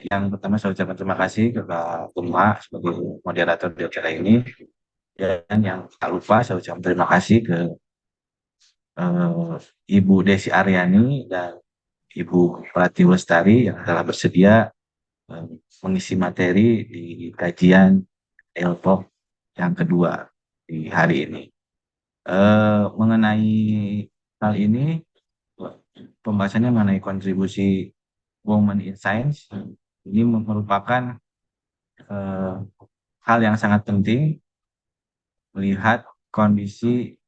yang pertama saya ucapkan terima kasih ke Kak Gema sebagai moderator di acara ini. Dan yang tak lupa saya ucapkan terima kasih ke eh, Ibu Desi Aryani dan Ibu Pratiwi Lestari yang telah bersedia eh, mengisi materi di kajian ELPOK yang kedua di hari ini. Mengenai hal ini, pembahasannya mengenai kontribusi Women in Science, ini merupakan eh, hal yang sangat penting melihat kondisi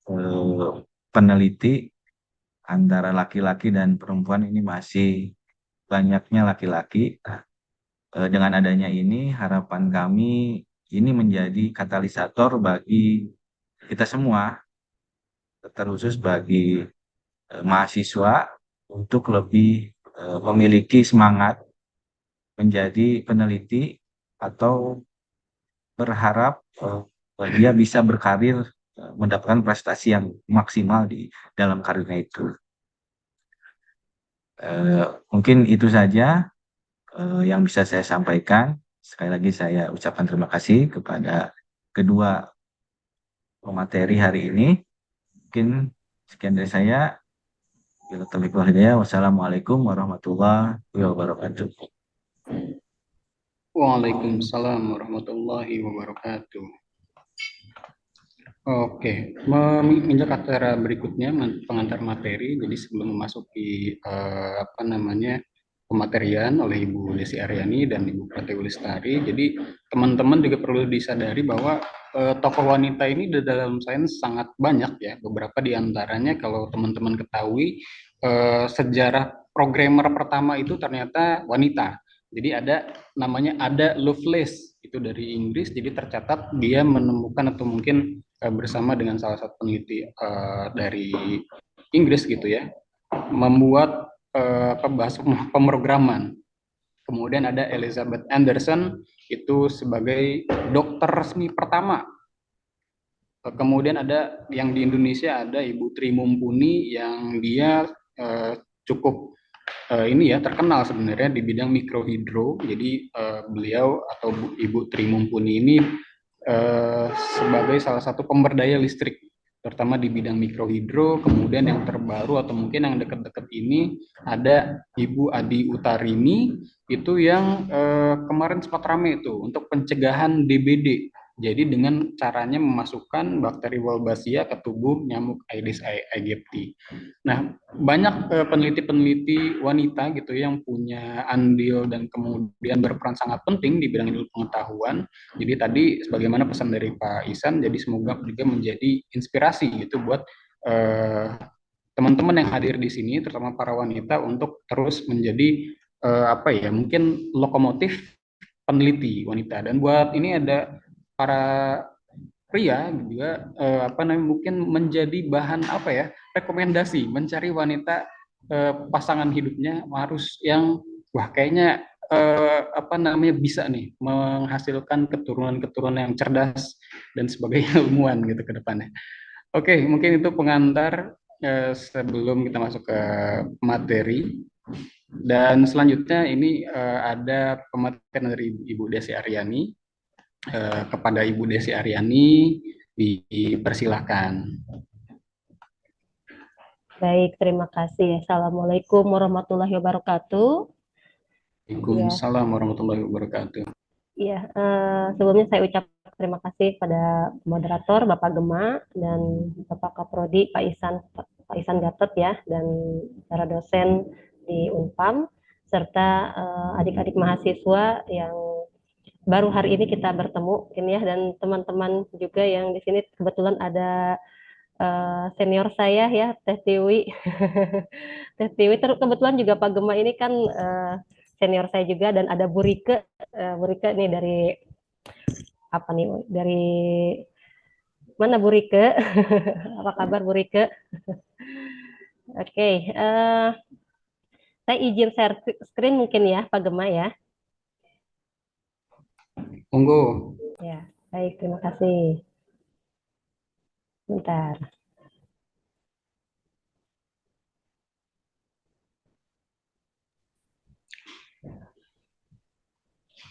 peneliti antara laki-laki dan perempuan ini masih banyaknya laki-laki. Dengan adanya ini, harapan kami ini menjadi katalisator bagi kita semua, terkhusus bagi mahasiswa untuk lebih memiliki semangat menjadi peneliti atau berharap dia bisa berkarir mendapatkan prestasi yang maksimal di dalam karirnya itu. Mungkin itu saja yang bisa saya sampaikan. Sekali lagi saya ucapkan terima kasih kepada kedua pemateri hari ini. Mungkin sekian dari saya. Bila taufiq wal hidayah. Wassalamualaikum warahmatullahi wabarakatuh. Waalaikumsalam warahmatullahi wabarakatuh. Oke, menginjak acara berikutnya pengantar materi. Jadi sebelum memasuki apa namanya pematerian oleh Ibu Desi Aryani dan Ibu Pratiwi Lestari, jadi teman-teman juga perlu disadari bahwa tokoh wanita ini di dalam sains sangat banyak ya. Beberapa di antaranya kalau teman-teman ketahui sejarah programmer pertama itu ternyata wanita. Jadi ada namanya Ada Lovelace itu dari Inggris. Jadi tercatat dia menemukan atau mungkin bersama dengan salah satu peneliti dari Inggris gitu ya, membuat bahasa pemrograman. Kemudian ada Elizabeth Anderson itu sebagai dokter resmi pertama. Kemudian ada yang di Indonesia ada Ibu Tri Mumpuni yang dia cukup ini ya terkenal sebenarnya di bidang mikrohidro. Jadi beliau atau Ibu Tri Mumpuni ini sebagai salah satu pemberdaya listrik, terutama di bidang mikrohidro. Kemudian yang terbaru atau mungkin yang dekat-dekat ini ada Ibu Adi Utarini, itu yang kemarin sempat ramai itu untuk pencegahan DBD. Jadi dengan caranya memasukkan bakteri Wolbachia ke tubuh nyamuk Aedes aegypti. Nah, banyak peneliti-peneliti wanita gitu yang punya andil dan kemudian berperan sangat penting di bidang ilmu pengetahuan. Jadi tadi sebagaimana pesan dari Pak Isan, jadi semoga juga menjadi inspirasi gitu buat teman-teman yang hadir di sini, terutama para wanita untuk terus menjadi apa ya, mungkin lokomotif peneliti wanita. Dan buat ini ada para pria juga apa namanya mungkin menjadi bahan apa ya rekomendasi mencari wanita pasangan hidupnya harus yang wah kayaknya apa namanya bisa nih menghasilkan keturunan-keturunan yang cerdas dan sebagai ilmuwan gitu ke depannya. Oke, mungkin itu pengantar sebelum kita masuk ke materi. Dan selanjutnya ini ada pematerian dari Ibu Desi Aryani. Kepada Ibu Desi Aryani dipersilahkan. Baik, terima kasih. Assalamualaikum warahmatullahi wabarakatuh. Ya, Waalaikumsalam warahmatullahi wabarakatuh. ya. Sebelumnya saya ucapkan terima kasih pada moderator Bapak Gema dan Bapak Kaprodi Pak Isan Gatot ya, dan para dosen di Unpam serta adik-adik mahasiswa yang baru hari ini kita bertemu, ini ya, dan teman-teman juga yang di sini kebetulan ada senior saya ya, Teh Tiwi. Teh Tiwi kebetulan juga Pak Gema ini kan senior saya juga, dan ada Bu Rike. Bu Rike nih dari apa nih? Dari mana Bu Rike? Apa kabar Bu Rike? Oke, saya izin share screen mungkin ya Pak Gema ya. Monggo. Ya, baik, terima kasih. Bentar.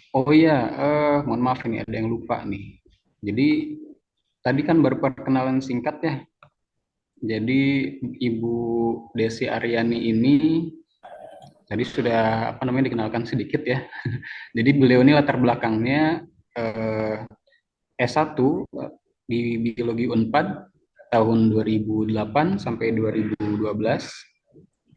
Oh iya, mohon maaf ini ada yang lupa nih. Jadi tadi kan baru perkenalan singkat ya. Jadi Ibu Desi Aryani ini tadi sudah apa namanya dikenalkan sedikit ya. Jadi beliau ini latar belakangnya eh, S1 di Biologi Unpad tahun 2008 sampai 2012.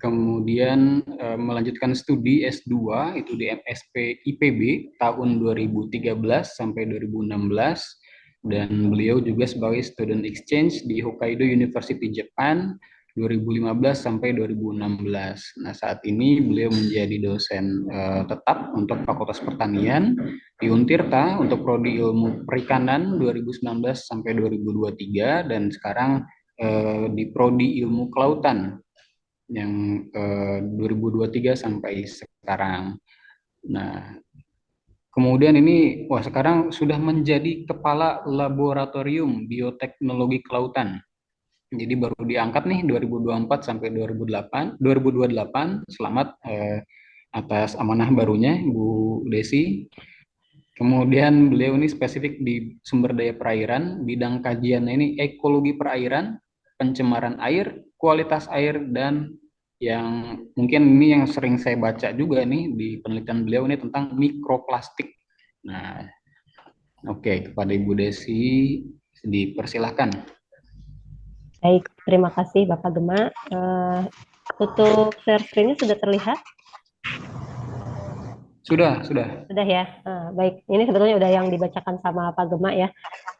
Kemudian melanjutkan studi S2 itu di MSP IPB tahun 2013 sampai 2016, dan beliau juga sebagai student exchange di Hokkaido University Japan 2015 sampai 2016. Nah, saat ini beliau menjadi dosen tetap untuk Fakultas Pertanian di Untirta untuk prodi Ilmu Perikanan 2019 sampai 2023, dan sekarang di prodi Ilmu Kelautan yang 2023 sampai sekarang. Nah, kemudian ini, wah sekarang sudah menjadi Kepala Laboratorium Bioteknologi Kelautan. Jadi baru diangkat nih 2024 sampai 2028. Selamat atas amanah barunya, Bu Desi. Kemudian beliau ini spesifik di sumber daya perairan, bidang kajiannya ini ekologi perairan, pencemaran air, kualitas air, dan yang mungkin ini yang sering saya baca juga nih di penelitian beliau ini tentang mikroplastik. Nah, oke, kepada Ibu Desi dipersilahkan. Baik, terima kasih Bapak Gema. Untuk share screen-nya sudah terlihat? Sudah, sudah. Sudah ya. Baik, ini sebetulnya udah yang dibacakan sama Pak Gema ya.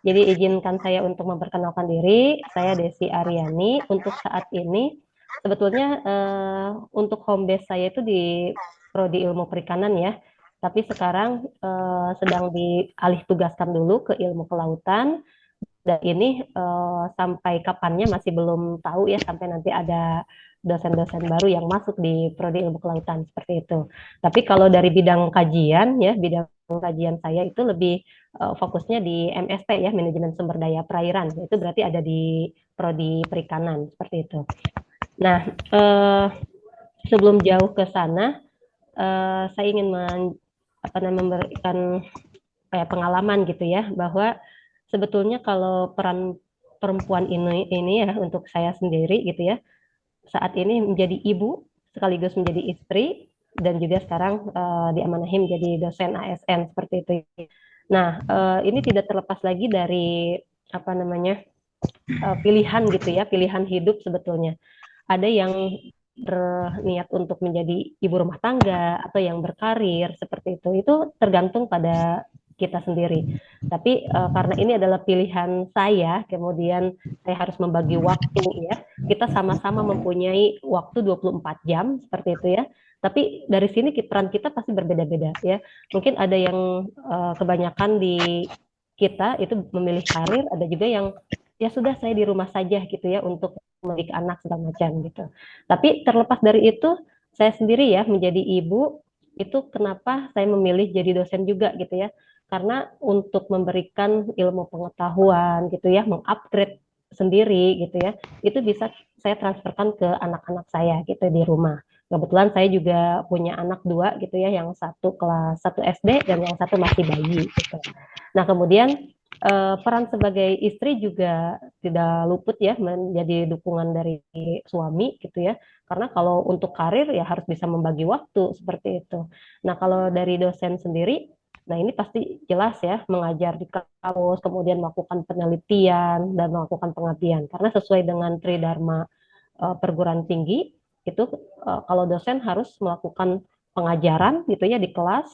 Jadi izinkan saya untuk memperkenalkan diri. Saya Desi Aryani. Untuk saat ini sebetulnya untuk home base saya itu di Prodi Ilmu Perikanan ya. Tapi sekarang sedang dialih tugaskan dulu ke Ilmu Kelautan. Dan ini sampai kapannya masih belum tahu ya, sampai nanti ada dosen-dosen baru yang masuk di Prodi Ilmu Kelautan seperti itu. Tapi kalau dari bidang kajian ya, bidang kajian saya itu lebih fokusnya di MSP ya, manajemen sumber daya perairan. Itu berarti ada di Prodi Perikanan seperti itu. Nah, sebelum jauh ke sana, saya ingin memberikan kayak pengalaman gitu ya, bahwa sebetulnya kalau peran perempuan ini ya untuk saya sendiri gitu ya, saat ini menjadi ibu sekaligus menjadi istri dan juga sekarang diamanahi menjadi dosen ASN seperti itu. Nah, ini tidak terlepas lagi dari apa namanya pilihan gitu ya, pilihan hidup sebetulnya. Ada yang berniat untuk menjadi ibu rumah tangga atau yang berkarir seperti itu tergantung pada kita sendiri. Tapi karena ini adalah pilihan saya, kemudian saya harus membagi waktu ya. Kita sama-sama mempunyai waktu 24 jam seperti itu ya. Tapi dari sini peran kita pasti berbeda-beda ya. Mungkin ada yang kebanyakan di kita itu memilih karir, ada juga yang ya sudah saya di rumah saja gitu ya untuk mendidik anak segala macam gitu. Tapi terlepas dari itu, saya sendiri ya menjadi ibu itu kenapa saya memilih jadi dosen juga gitu ya. Karena untuk memberikan ilmu pengetahuan gitu ya, mengupgrade sendiri gitu ya, itu bisa saya transferkan ke anak-anak saya gitu di rumah. Kebetulan saya juga punya anak dua gitu ya, yang satu kelas 1 SD dan yang satu masih bayi gitu. Nah, kemudian peran sebagai istri juga tidak luput ya menjadi dukungan dari suami gitu ya. Karena kalau untuk karir ya harus bisa membagi waktu seperti itu. Nah, kalau dari dosen sendiri, nah ini pasti jelas ya mengajar di kampus, kemudian melakukan penelitian dan melakukan pengabdian. Karena sesuai dengan Tridharma perguruan tinggi itu kalau dosen harus melakukan pengajaran gitu ya di kelas,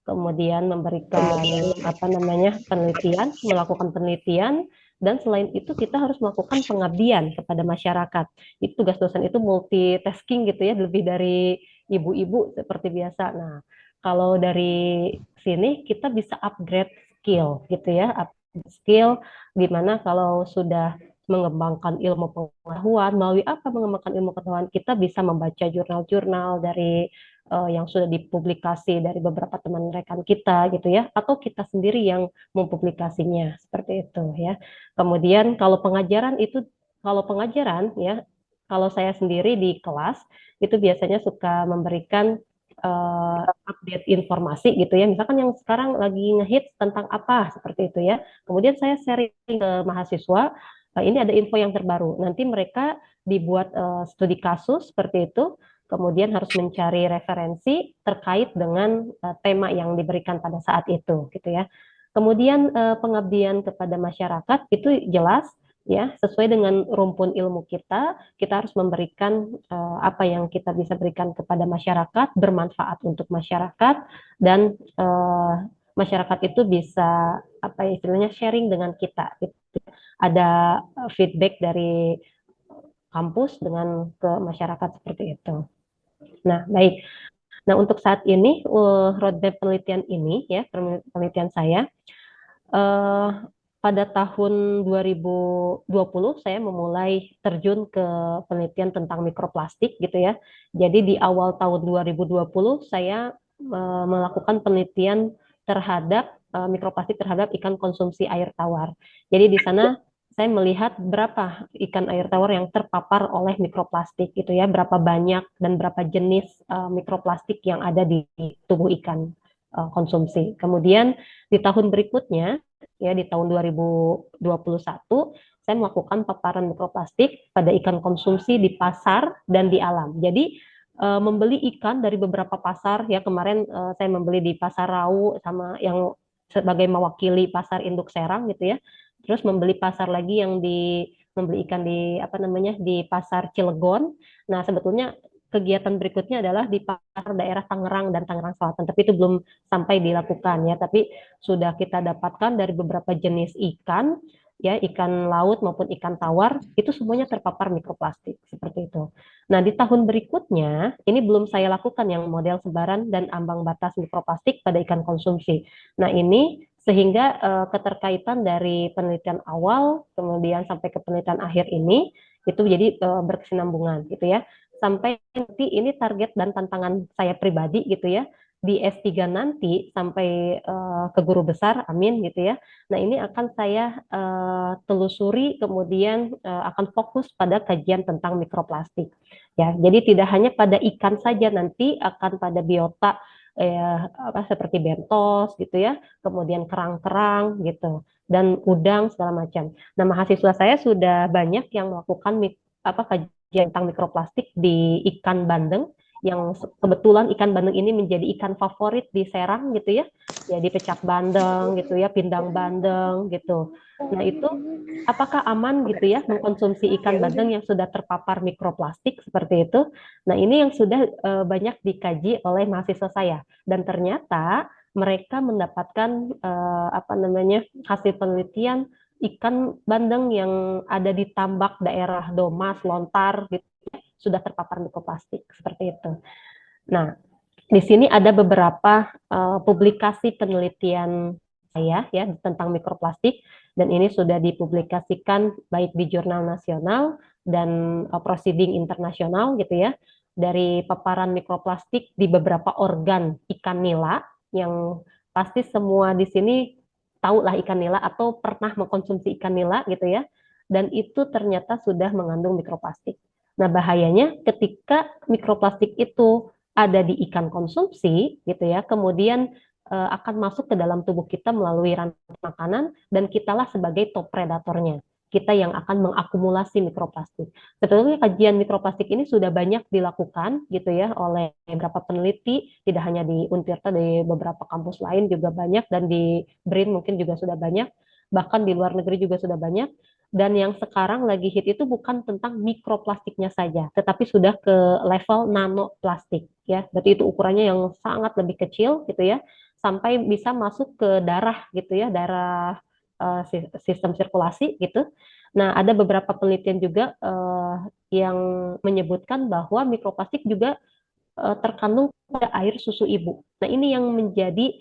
kemudian memberikan apa namanya penelitian, melakukan penelitian, dan selain itu kita harus melakukan pengabdian kepada masyarakat. Itu tugas dosen itu multitasking gitu ya, lebih dari ibu-ibu seperti biasa. Nah, kalau dari sini kita bisa upgrade skill gitu ya, upgrade skill di mana kalau sudah mengembangkan ilmu pengetahuan, melalui apa mengembangkan ilmu pengetahuan, kita bisa membaca jurnal-jurnal dari yang sudah dipublikasi dari beberapa teman rekan kita gitu ya, atau kita sendiri yang mempublikasinya seperti itu ya. Kemudian kalau pengajaran ya, kalau saya sendiri di kelas itu biasanya suka memberikan update informasi gitu ya. Misalkan yang sekarang lagi ngehits tentang apa seperti itu ya. Kemudian saya sharing ke mahasiswa, ini ada info yang terbaru. Nanti mereka dibuat studi kasus seperti itu. Kemudian harus mencari referensi terkait dengan tema yang diberikan pada saat itu gitu ya. Kemudian pengabdian kepada masyarakat itu jelas ya, sesuai dengan rumpun ilmu kita harus memberikan apa yang kita bisa berikan kepada masyarakat, bermanfaat untuk masyarakat, dan masyarakat itu bisa apa ya, istilahnya sharing dengan kita. Gitu. Ada feedback dari kampus dengan ke masyarakat seperti itu. Nah, baik. Nah, untuk saat ini roadmap penelitian ini ya, penelitian saya eh, pada tahun 2020 saya memulai terjun ke penelitian tentang mikroplastik gitu ya. Jadi di awal tahun 2020 saya melakukan penelitian terhadap mikroplastik terhadap ikan konsumsi air tawar. Jadi di sana saya melihat berapa ikan air tawar yang terpapar oleh mikroplastik gitu ya, berapa banyak dan berapa jenis mikroplastik yang ada di tubuh ikan konsumsi. Kemudian di tahun berikutnya ya di tahun 2021 saya melakukan paparan mikroplastik pada ikan konsumsi di pasar dan di alam. Jadi membeli ikan dari beberapa pasar ya, kemarin saya membeli di Pasar Rau sama yang sebagai mewakili pasar induk Serang gitu ya. Terus membeli pasar lagi yang membeli ikan di apa namanya di pasar Cilegon. Nah, sebetulnya kegiatan berikutnya adalah di pasar daerah Tangerang dan Tangerang Selatan, tapi itu belum sampai dilakukan ya, tapi sudah kita dapatkan dari beberapa jenis ikan, ya ikan laut maupun ikan tawar, itu semuanya terpapar mikroplastik, seperti itu. Nah, di tahun berikutnya, ini belum saya lakukan yang model sebaran dan ambang batas mikroplastik pada ikan konsumsi. Nah, ini sehingga keterkaitan dari penelitian awal, kemudian sampai ke penelitian akhir ini, itu jadi berkesinambungan gitu ya. Sampai nanti ini target dan tantangan saya pribadi gitu ya, di S3 nanti sampai ke guru besar, amin gitu ya. Nah, ini akan saya telusuri, kemudian akan fokus pada kajian tentang mikroplastik. Ya, jadi tidak hanya pada ikan saja, nanti akan pada biota apa seperti bentos gitu ya, kemudian kerang-kerang gitu dan udang segala macam. Nah, mahasiswa saya sudah banyak yang melakukan apa kajian tentang mikroplastik di ikan bandeng yang kebetulan ikan bandeng ini menjadi ikan favorit di Serang gitu ya. Jadi pecak bandeng gitu ya, pindang bandeng gitu. Nah, itu apakah aman gitu ya mengkonsumsi ikan bandeng yang sudah terpapar mikroplastik seperti itu? Nah, ini yang sudah banyak dikaji oleh mahasiswa saya dan ternyata mereka mendapatkan apa namanya hasil penelitian ikan bandeng yang ada di tambak daerah Domas, Lontar gitu sudah terpapar mikroplastik seperti itu. Nah, di sini ada beberapa publikasi penelitian saya ya tentang mikroplastik dan ini sudah dipublikasikan baik di jurnal nasional dan proceeding internasional gitu ya, dari paparan mikroplastik di beberapa organ ikan nila yang pasti semua di sini tahu lah ikan nila atau pernah mengkonsumsi ikan nila gitu ya, dan itu ternyata sudah mengandung mikroplastik. Nah, bahayanya ketika mikroplastik itu ada di ikan konsumsi gitu ya, kemudian akan masuk ke dalam tubuh kita melalui rantai makanan dan kitalah sebagai top predatornya. Kita yang akan mengakumulasi mikroplastik. Sebetulnya kajian mikroplastik ini sudah banyak dilakukan gitu ya oleh beberapa peneliti, tidak hanya di Untirta, di beberapa kampus lain juga banyak, dan di BRIN mungkin juga sudah banyak, bahkan di luar negeri juga sudah banyak. Dan yang sekarang lagi hit itu bukan tentang mikroplastiknya saja, tetapi sudah ke level nanoplastik ya. Berarti itu ukurannya yang sangat lebih kecil gitu ya, sampai bisa masuk ke darah gitu ya, darah sistem sirkulasi gitu. Nah, ada beberapa penelitian juga yang menyebutkan bahwa mikroplastik juga terkandung pada air susu ibu. Nah, ini yang menjadi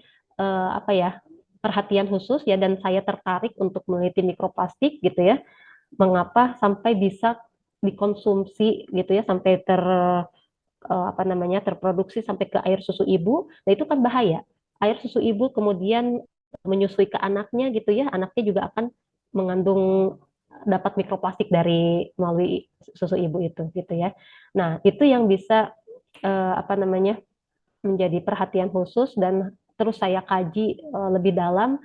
apa ya, perhatian khusus ya, dan saya tertarik untuk meneliti mikroplastik gitu ya. Mengapa sampai bisa dikonsumsi gitu ya, sampai apa namanya terproduksi sampai ke air susu ibu. Nah, itu kan bahaya. Air susu ibu kemudian menyusui ke anaknya gitu ya, anaknya juga akan mengandung dapat mikroplastik dari melalui susu ibu itu gitu ya. Nah, itu yang bisa apa namanya menjadi perhatian khusus dan terus saya kaji lebih dalam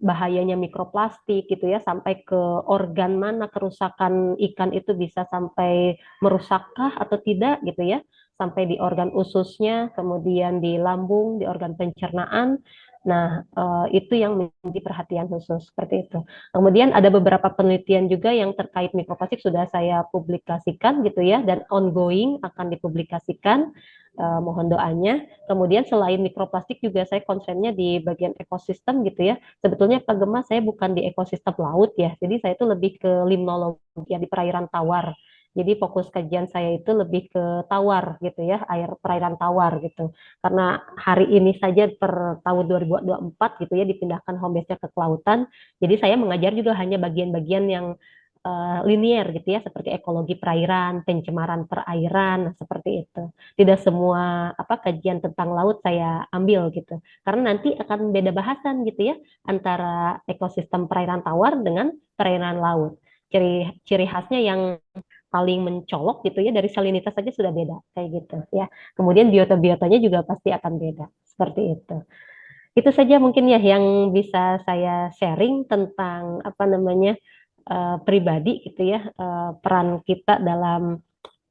bahayanya mikroplastik gitu ya, sampai ke organ mana kerusakan ikan itu bisa sampai merusakkah atau tidak gitu ya, sampai di organ ususnya, kemudian di lambung, di organ pencernaan. Nah, itu yang menjadi perhatian khusus seperti itu. Kemudian ada beberapa penelitian juga yang terkait mikroplastik sudah saya publikasikan gitu ya, dan ongoing akan dipublikasikan. Mohon doanya. Kemudian selain mikroplastik juga saya concernnya di bagian ekosistem gitu ya. Sebetulnya Pak Gema saya bukan di ekosistem laut ya, jadi saya itu lebih ke limnologi ya, di perairan tawar. Jadi fokus kajian saya itu lebih ke tawar gitu ya, air perairan tawar gitu. Karena hari ini saja per tahun 2024 gitu ya dipindahkan home base-nya ke kelautan. Jadi saya mengajar juga hanya bagian-bagian yang linier gitu ya, seperti ekologi perairan, pencemaran perairan, nah, seperti itu. Tidak semua kajian tentang laut saya ambil gitu. Karena nanti akan beda bahasan gitu ya antara ekosistem perairan tawar dengan perairan laut. Ciri khasnya yang paling mencolok gitu ya, dari salinitas saja sudah beda kayak gitu ya. Kemudian biota-biotanya juga pasti akan beda seperti itu. Itu saja mungkin ya yang bisa saya sharing tentang pribadi gitu ya, peran kita dalam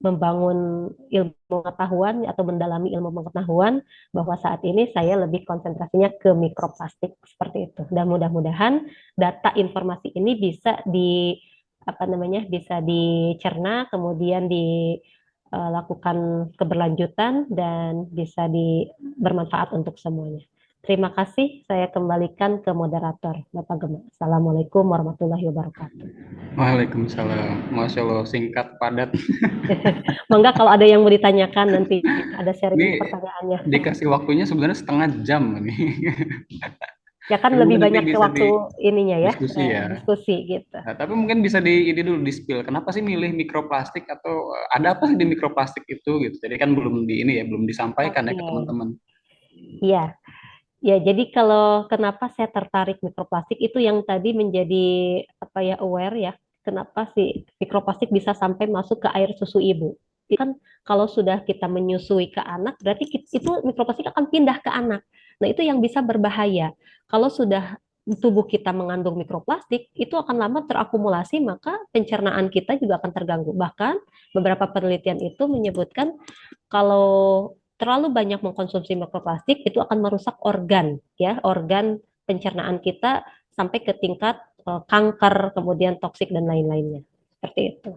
membangun ilmu pengetahuan atau mendalami ilmu pengetahuan, bahwa saat ini saya lebih konsentrasinya ke mikroplastik seperti itu. Dan mudah-mudahan data informasi ini bisa bisa dicerna, kemudian dilakukan keberlanjutan dan bisa bermanfaat untuk semuanya. Terima kasih, saya kembalikan ke moderator, Bapak Gema. Assalamualaikum warahmatullahi wabarakatuh. Waalaikumsalam. Masya Allah, singkat, padat. Mangga kalau ada yang mau ditanyakan nanti ada sharing Ini pertanyaannya. dikasih waktunya sebenarnya setengah jam nih. Ya kan Tapi lebih mungkin nanti banyak ke bisa waktu ininya ya, didiskusi ya. diskusi gitu. Nah, tapi mungkin bisa ini dulu di spill. Kenapa sih milih mikroplastik atau ada apa sih di mikroplastik itu gitu. Jadi kan belum belum disampaikan ya Oke, ke teman-teman. iya. Ya, jadi kalau kenapa saya tertarik mikroplastik itu yang tadi menjadi aware ya, kenapa sih mikroplastik bisa sampai masuk ke air susu ibu. Itu kan kalau sudah kita menyusui ke anak, berarti itu mikroplastik akan pindah ke anak. Nah, itu yang bisa berbahaya. Kalau sudah tubuh kita mengandung mikroplastik, itu akan lama terakumulasi, maka pencernaan kita juga akan terganggu. Bahkan beberapa penelitian itu menyebutkan kalau terlalu banyak mengkonsumsi mikroplastik itu akan merusak organ ya, organ pencernaan kita sampai ke tingkat kanker, kemudian toksik dan lain-lainnya. Seperti itu.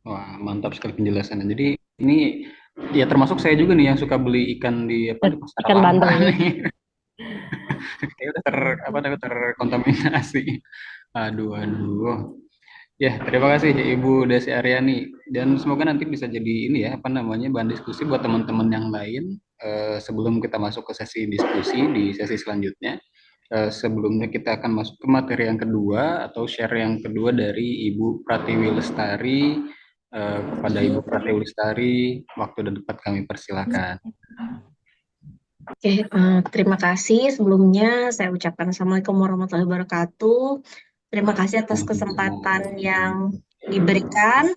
Wah, mantap sekali penjelasannya. Jadi ini ya termasuk saya juga nih yang suka beli ikan di di pasar Ikan lama bandeng ya. nih. Kayak udah terkontaminasi. Aduh, aduh. Ya, terima kasih Ibu Desi Aryani. Dan semoga nanti bisa jadi ini ya, bahan diskusi buat teman-teman yang lain. Sebelum kita masuk ke sesi diskusi di sesi selanjutnya, sebelumnya kita akan masuk ke materi yang kedua atau share yang kedua dari Ibu Pratiwi Lestari. Kepada Ibu Pratiwi Lestari, waktu dan tempat kami persilakan. Oke, terima kasih. Sebelumnya saya ucapkan Assalamualaikum warahmatullahi wabarakatuh. Terima kasih atas kesempatan yang diberikan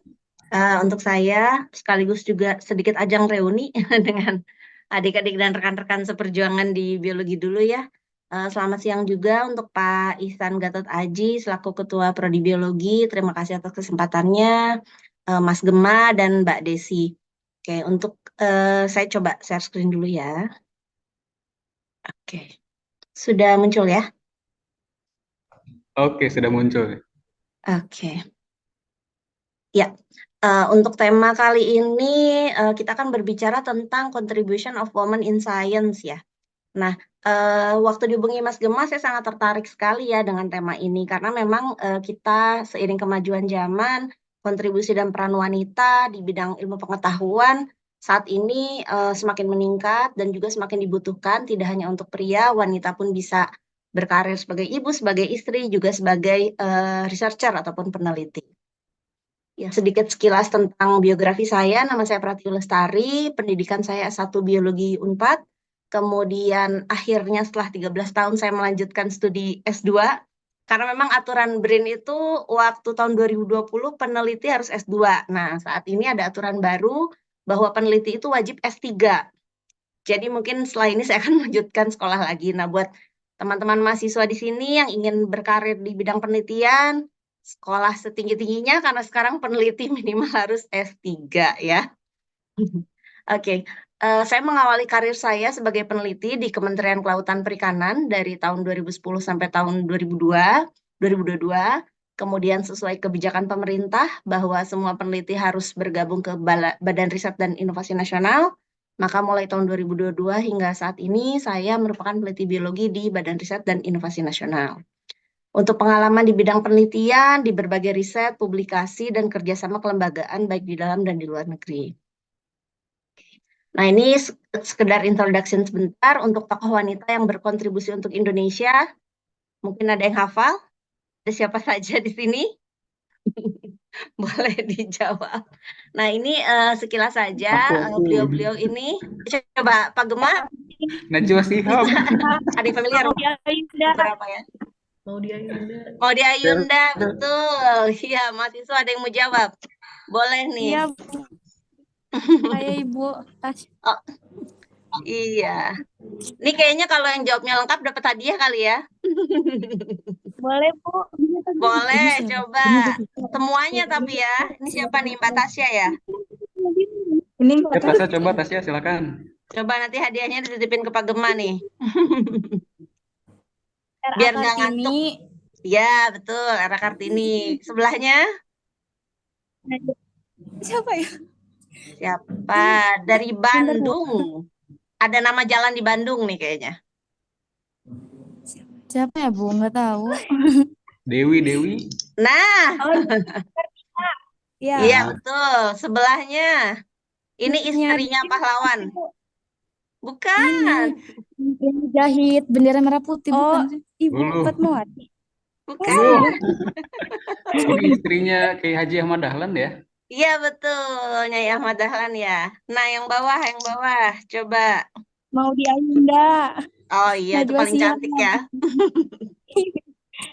untuk saya, sekaligus juga sedikit ajang reuni dengan adik-adik dan rekan-rekan seperjuangan di biologi dulu ya. Selamat siang juga untuk Pak Ihsan Gatot Aji selaku Ketua Prodi Biologi. Terima kasih atas kesempatannya, Mas Gema dan Mbak Desi. Oke, untuk saya coba share screen dulu ya. Oke, sudah muncul ya? Oke, sudah muncul. Oke. Ya, untuk tema kali ini kita akan berbicara tentang contribution of women in science ya. Nah, waktu dihubungi Mas Gema, saya sangat tertarik sekali ya dengan tema ini karena memang kita seiring kemajuan zaman, kontribusi dan peran wanita di bidang ilmu pengetahuan saat ini semakin meningkat dan juga semakin dibutuhkan, tidak hanya untuk pria, wanita pun bisa berkarir sebagai ibu, sebagai istri, juga sebagai researcher ataupun peneliti. Ya, sedikit sekilas tentang biografi saya. Nama saya Pratiwi Lestari, pendidikan saya S1 Biologi Unpad. Kemudian akhirnya setelah 13 tahun saya melanjutkan studi S2. Karena memang aturan BRIN itu waktu tahun 2020 peneliti harus S2. Nah, saat ini ada aturan baru bahwa peneliti itu wajib S3. Jadi mungkin setelah ini saya akan melanjutkan sekolah lagi. Nah, buat teman-teman mahasiswa di sini yang ingin berkarir di bidang penelitian, sekolah setinggi-tingginya karena sekarang peneliti minimal harus S3 ya. Oke, saya mengawali karir saya sebagai peneliti di Kementerian Kelautan Perikanan dari tahun 2010 sampai tahun 2022. Kemudian sesuai kebijakan pemerintah bahwa semua peneliti harus bergabung ke Badan Riset dan Inovasi Nasional, maka mulai tahun 2022 hingga saat ini saya merupakan peneliti biologi di Badan Riset dan Inovasi Nasional. Untuk pengalaman di bidang penelitian, di berbagai riset, publikasi, dan kerjasama kelembagaan baik di dalam dan di luar negeri. Nah, ini sekedar introduction sebentar untuk tokoh wanita yang berkontribusi untuk Indonesia. Mungkin ada yang hafal? Ada siapa saja di sini? Boleh dijawab. Nah, ini sekilas saja beliau-beliau ini. Coba Pak Gema, Najwa Shihab. ada yang familiar? Berapa ya? Maudy Ayunda, betul. Iya, mahasiswa ada yang mau jawab. Boleh nih. Iya, saya Ibu Tasya. Oh, iya. Ini kayaknya kalau yang jawabnya lengkap dapat hadiah kali ya. Boleh, Bu. Boleh, coba. Semuanya tapi ya. Ini siapa nih, Mbak Tasya ya? Ini Ya, Tasya, coba Tasya, silakan. Coba nanti hadiahnya dititipin ke Pak Gema nih. RA Biar nggak Kartini. ngantuk. Ya, betul. Era Kartini. Sebelahnya Siapa ya? siapa? Dari Bandung. Ada nama jalan di Bandung nih kayaknya. Siapa ya, Bu? Nggak tahu. Dewi. Nah, Iya. iya betul. Sebelahnya. Ini istrinya pahlawan. Bukan. Yang jahit bendera merah putih, bukan sih? Ibu Dulu. Fatmawati. Bukan. Ini istrinya Kiai Haji Ahmad Dahlan ya? Iya betul, Nyai Ahmad Dahlan ya. Nah, yang bawah, coba. Maudy Ayunda. Oh iya, itu Najwa paling Shihab. cantik ya.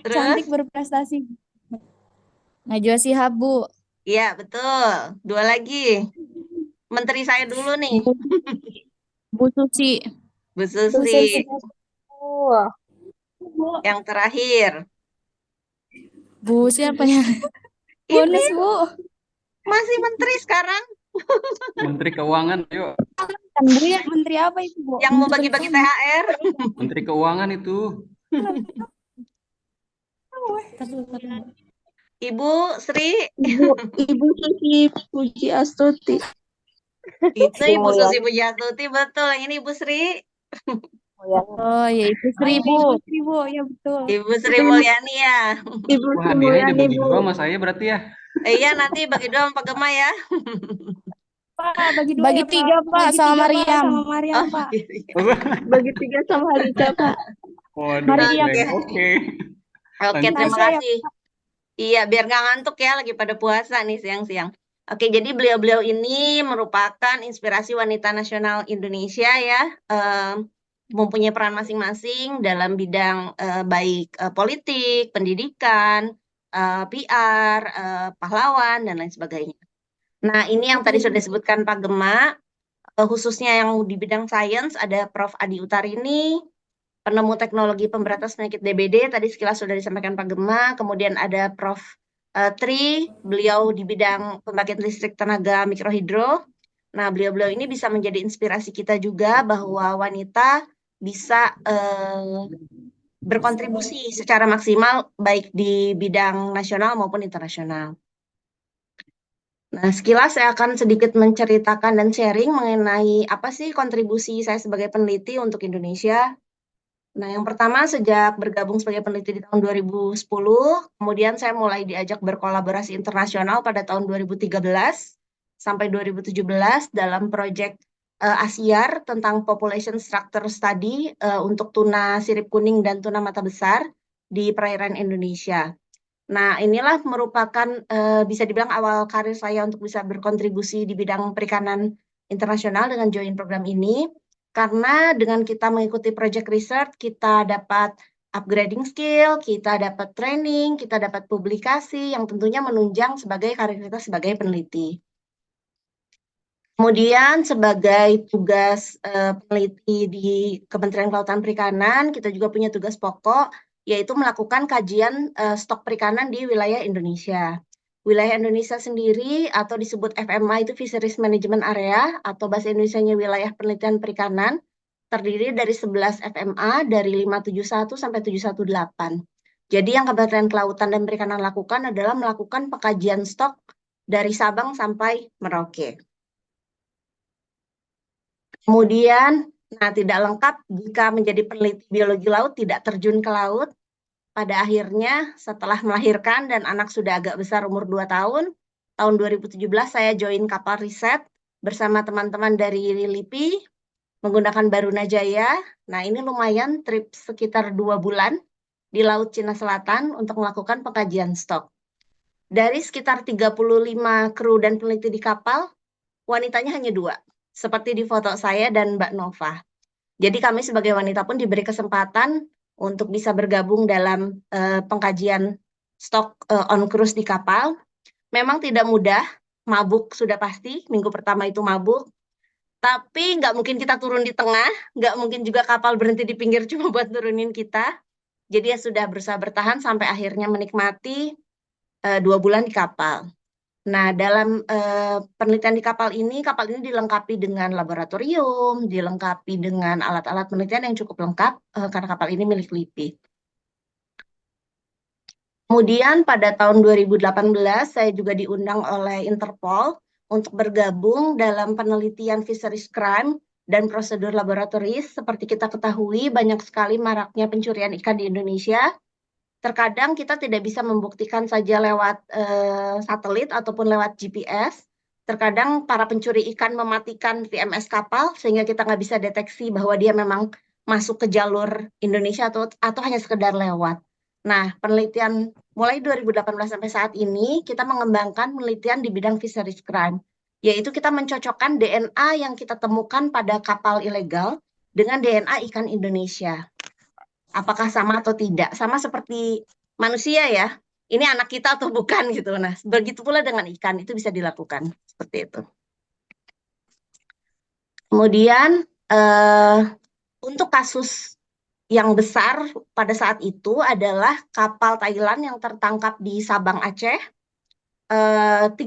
Terus? Cantik berprestasi. Najwa Shihab, Bu. Iya, betul. Dua lagi. Menteri saya dulu nih, Bu Susi. Bu Susi. Bu. Yang terakhir. Bu siapa ya? Bonus, Bu. Masih menteri sekarang. Menteri Keuangan, yuk. Kan, Bu, ya? Menteri apa itu, Bu? Yang mau bagi-bagi THR. Menteri Keuangan itu. Ibu Sri. Ibu Susi Puji Astuti. Itu Ibu Susi Pujiastuti, betul. Yang ini Ibu Sri. Oh ya, Ibu Sri, Bu. Ibu Sri, Bu, ya betul. Ibu Sri Mulyani ya. Ibu Wah, hadiahnya dibagi dua sama saya berarti ya. Iya, nanti bagi dua sama Pak Gema ya. Pak, bagi tiga, Pak, sama Mariam. Oh, Pak. bagi 3 sama Halika, Pak. Waduh, Mariam. oke. Oke, Lanjut. terima kasih. Iya, biar nggak ngantuk ya, lagi pada puasa nih siang-siang. Oke, jadi beliau-beliau ini merupakan inspirasi wanita nasional Indonesia ya, mempunyai peran masing-masing dalam bidang baik politik, pendidikan, PR, pahlawan, dan lain sebagainya. Nah, ini yang tadi sudah disebutkan Pak Gema, khususnya yang di bidang sains ada Prof. Adi Utarini, penemu teknologi pemberantasan penyakit DBD, tadi sekilas sudah disampaikan Pak Gema, kemudian ada Prof. Tri, beliau di bidang pembangkit listrik tenaga mikrohidro. Nah, beliau-beliau ini bisa menjadi inspirasi kita juga bahwa wanita bisa berkontribusi secara maksimal baik di bidang nasional maupun internasional. Nah, sekilas saya akan sedikit menceritakan dan sharing mengenai apa sih kontribusi saya sebagai peneliti untuk Indonesia. Nah, yang pertama sejak bergabung sebagai peneliti di tahun 2010, kemudian saya mulai diajak berkolaborasi internasional pada tahun 2013 sampai 2017 dalam proyek ASIAR tentang Population Structure Study untuk tuna sirip kuning dan tuna mata besar di perairan Indonesia. Nah, inilah merupakan bisa dibilang awal karir saya untuk bisa berkontribusi di bidang perikanan internasional dengan join program ini. Karena dengan kita mengikuti project research, kita dapat upgrading skill, kita dapat training, kita dapat publikasi yang tentunya menunjang sebagai karir kita sebagai peneliti. Kemudian sebagai tugas peneliti di Kementerian Kelautan Perikanan, kita juga punya tugas pokok, yaitu melakukan kajian stok perikanan di wilayah Indonesia. Wilayah Indonesia sendiri atau disebut FMA itu Fisheries Management Area atau bahasa Indonesianya wilayah penelitian perikanan, terdiri dari 11 FMA dari 571 sampai 718. Jadi yang Kementerian Kelautan dan Perikanan lakukan adalah melakukan pengkajian stok dari Sabang sampai Merauke. Kemudian, tidak lengkap jika menjadi peneliti biologi laut tidak terjun ke laut. Pada akhirnya, setelah melahirkan dan anak sudah agak besar umur 2 tahun, tahun 2017 saya join kapal riset bersama teman-teman dari LIPI menggunakan Barunajaya. Nah, ini lumayan trip sekitar 2 bulan di Laut Cina Selatan untuk melakukan pengkajian stok. Dari sekitar 35 kru dan peneliti di kapal, wanitanya hanya 2. Seperti di foto saya dan Mbak Nova. Jadi kami sebagai wanita pun diberi kesempatan untuk bisa bergabung dalam pengkajian stok on cruise di kapal. Memang tidak mudah, mabuk sudah pasti, minggu pertama itu mabuk. Tapi nggak mungkin kita turun di tengah, nggak mungkin juga kapal berhenti di pinggir cuma buat turunin kita. Jadi ya sudah berusaha bertahan sampai akhirnya menikmati 2 bulan di kapal. Nah, dalam penelitian di kapal ini dilengkapi dengan laboratorium, dilengkapi dengan alat-alat penelitian yang cukup lengkap karena kapal ini milik LIPI. Kemudian pada tahun 2018 saya juga diundang oleh Interpol untuk bergabung dalam penelitian fisheries crime dan prosedur laboratoris. Seperti kita ketahui, banyak sekali maraknya pencurian ikan di Indonesia. Terkadang kita tidak bisa membuktikan saja lewat satelit ataupun lewat GPS. Terkadang para pencuri ikan mematikan VMS kapal sehingga kita nggak bisa deteksi bahwa dia memang masuk ke jalur Indonesia atau hanya sekedar lewat. Nah, penelitian mulai 2018 sampai saat ini kita mengembangkan penelitian di bidang fisheries crime, yaitu kita mencocokkan DNA yang kita temukan pada kapal ilegal dengan DNA ikan Indonesia. Apakah sama atau tidak? Sama seperti manusia ya. Ini anak kita atau bukan gitu. Nah, begitu pula dengan ikan itu bisa dilakukan seperti itu. Kemudian untuk kasus yang besar pada saat itu adalah kapal Thailand yang tertangkap di Sabang Aceh, 3.000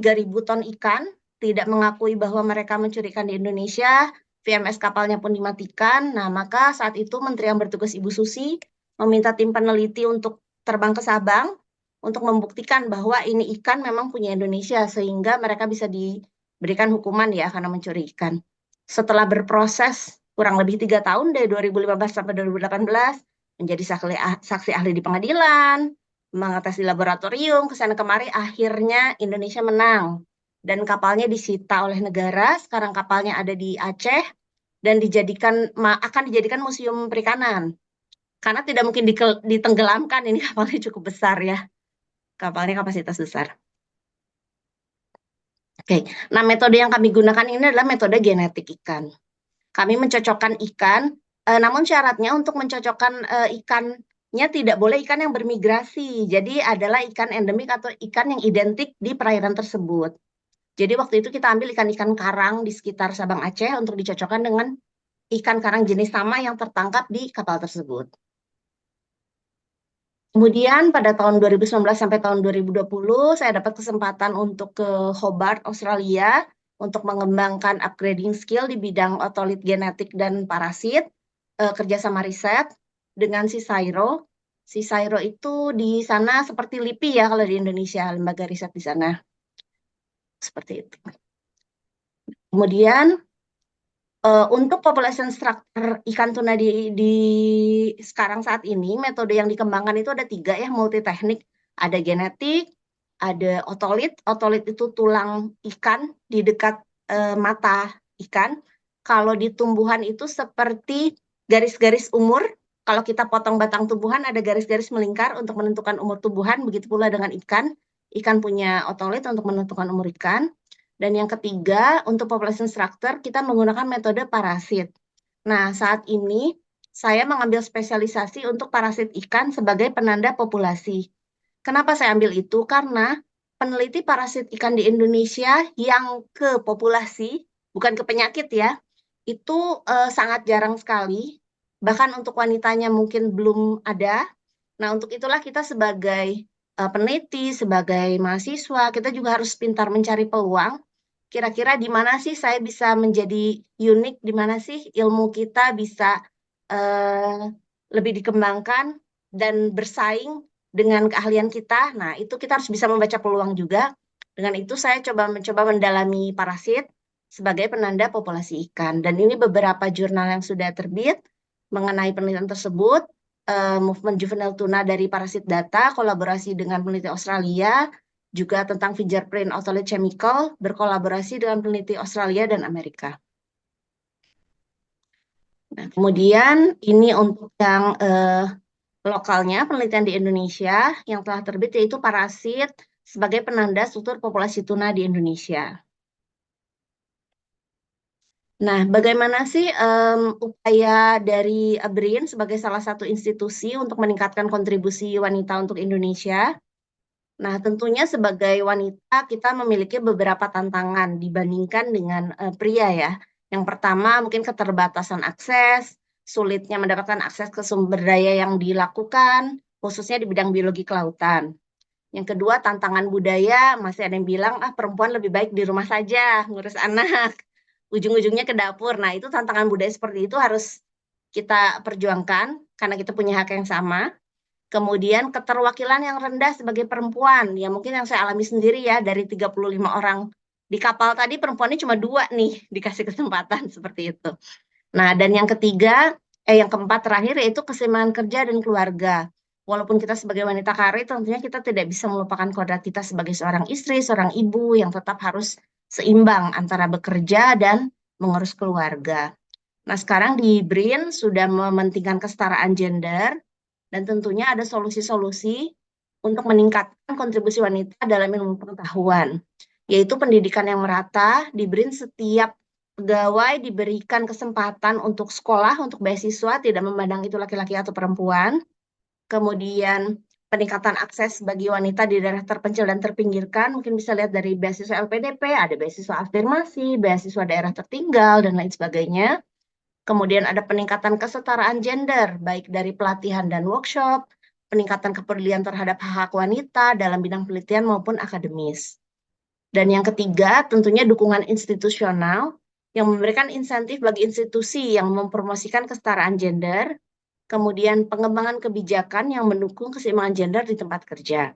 ton ikan, tidak mengakui bahwa mereka mencuri ikan di Indonesia, VMS kapalnya pun dimatikan. Nah, maka saat itu Menteri yang bertugas Ibu Susi meminta tim peneliti untuk terbang ke Sabang untuk membuktikan bahwa ini ikan memang punya Indonesia sehingga mereka bisa diberikan hukuman ya karena mencuri ikan. Setelah berproses kurang lebih 3 tahun dari 2015 sampai 2018 menjadi saksi ahli di pengadilan, mengetes di laboratorium, kesana kemari, akhirnya Indonesia menang. Dan kapalnya disita oleh negara, sekarang kapalnya ada di Aceh, dan akan dijadikan museum perikanan. Karena tidak mungkin ditenggelamkan, ini kapalnya cukup besar ya. Kapalnya kapasitas besar. Oke, nah metode yang kami gunakan ini adalah metode genetik ikan. Kami mencocokkan ikan, namun syaratnya untuk mencocokkan ikannya tidak boleh ikan yang bermigrasi. Jadi adalah ikan endemik atau ikan yang identik di perairan tersebut. Jadi waktu itu kita ambil ikan-ikan karang di sekitar Sabang Aceh untuk dicocokkan dengan ikan karang jenis sama yang tertangkap di kapal tersebut. Kemudian pada tahun 2019 sampai tahun 2020 saya dapat kesempatan untuk ke Hobart, Australia untuk mengembangkan upgrading skill di bidang otolit genetik dan parasit, kerjasama riset dengan CSIRO. CSIRO itu di sana seperti LIPI ya kalau di Indonesia, lembaga riset di sana. Seperti itu. Kemudian untuk population structure ikan tuna di sekarang saat ini, metode yang dikembangkan itu ada 3 ya, multi teknik. Ada genetik, ada otolit. Otolit itu tulang ikan di dekat mata ikan. Kalau di tumbuhan itu seperti garis-garis umur. Kalau kita potong batang tumbuhan ada garis-garis melingkar untuk menentukan umur tumbuhan. Begitu pula dengan ikan. Ikan punya otolit untuk menentukan umur ikan. Dan yang ketiga, untuk population structure, kita menggunakan metode parasit. Nah, saat ini saya mengambil spesialisasi untuk parasit ikan sebagai penanda populasi. Kenapa saya ambil itu? Karena peneliti parasit ikan di Indonesia yang ke populasi bukan ke penyakit ya, itu sangat jarang sekali. Bahkan untuk wanitanya mungkin belum ada. Nah, untuk itulah kita sebagai peneliti, sebagai mahasiswa, kita juga harus pintar mencari peluang. Kira-kira di mana sih saya bisa menjadi unik, di mana sih ilmu kita bisa eh, lebih dikembangkan dan bersaing dengan keahlian kita. Nah, itu kita harus bisa membaca peluang juga. Dengan itu saya mencoba mendalami parasit sebagai penanda populasi ikan. Dan ini beberapa jurnal yang sudah terbit mengenai penelitian tersebut. Movement juvenile tuna dari parasit data, kolaborasi dengan peneliti Australia, juga tentang fingerprint otolith chemical, berkolaborasi dengan peneliti Australia dan Amerika. Nah, kemudian ini untuk yang lokalnya, penelitian di Indonesia yang telah terbit yaitu parasit sebagai penanda struktur populasi tuna di Indonesia. Nah, bagaimana sih upaya dari BRIN sebagai salah satu institusi untuk meningkatkan kontribusi wanita untuk Indonesia? Nah, tentunya sebagai wanita kita memiliki beberapa tantangan dibandingkan dengan pria ya. Yang pertama mungkin keterbatasan akses, sulitnya mendapatkan akses ke sumber daya yang dilakukan, khususnya di bidang biologi kelautan. Yang kedua, tantangan budaya, masih ada yang bilang, perempuan lebih baik di rumah saja, ngurus anak, ujung-ujungnya ke dapur. Nah, itu tantangan budaya seperti itu harus kita perjuangkan, karena kita punya hak yang sama. Kemudian keterwakilan yang rendah sebagai perempuan, ya mungkin yang saya alami sendiri ya, dari 35 orang di kapal tadi perempuannya cuma 2 nih dikasih kesempatan seperti itu. Nah, dan yang ketiga, yang keempat terakhir yaitu keseimbangan kerja dan keluarga. Walaupun kita sebagai wanita karir, tentunya kita tidak bisa melupakan kodrat kita sebagai seorang istri, seorang ibu yang tetap harus seimbang antara bekerja dan mengurus keluarga. Nah, sekarang di BRIN sudah mementingkan kesetaraan gender, dan tentunya ada solusi-solusi untuk meningkatkan kontribusi wanita dalam ilmu pengetahuan, yaitu pendidikan yang merata. Di BRIN setiap pegawai diberikan kesempatan untuk sekolah, untuk beasiswa, tidak memandang itu laki-laki atau perempuan. Kemudian peningkatan akses bagi wanita di daerah terpencil dan terpinggirkan, mungkin bisa lihat dari beasiswa LPDP, ada beasiswa afirmasi, beasiswa daerah tertinggal, dan lain sebagainya. Kemudian ada peningkatan kesetaraan gender, baik dari pelatihan dan workshop, peningkatan kepedulian terhadap hak-hak wanita dalam bidang penelitian maupun akademis. Dan yang ketiga, tentunya dukungan institusional yang memberikan insentif bagi institusi yang mempromosikan kesetaraan gender, kemudian pengembangan kebijakan yang mendukung keseimbangan gender di tempat kerja.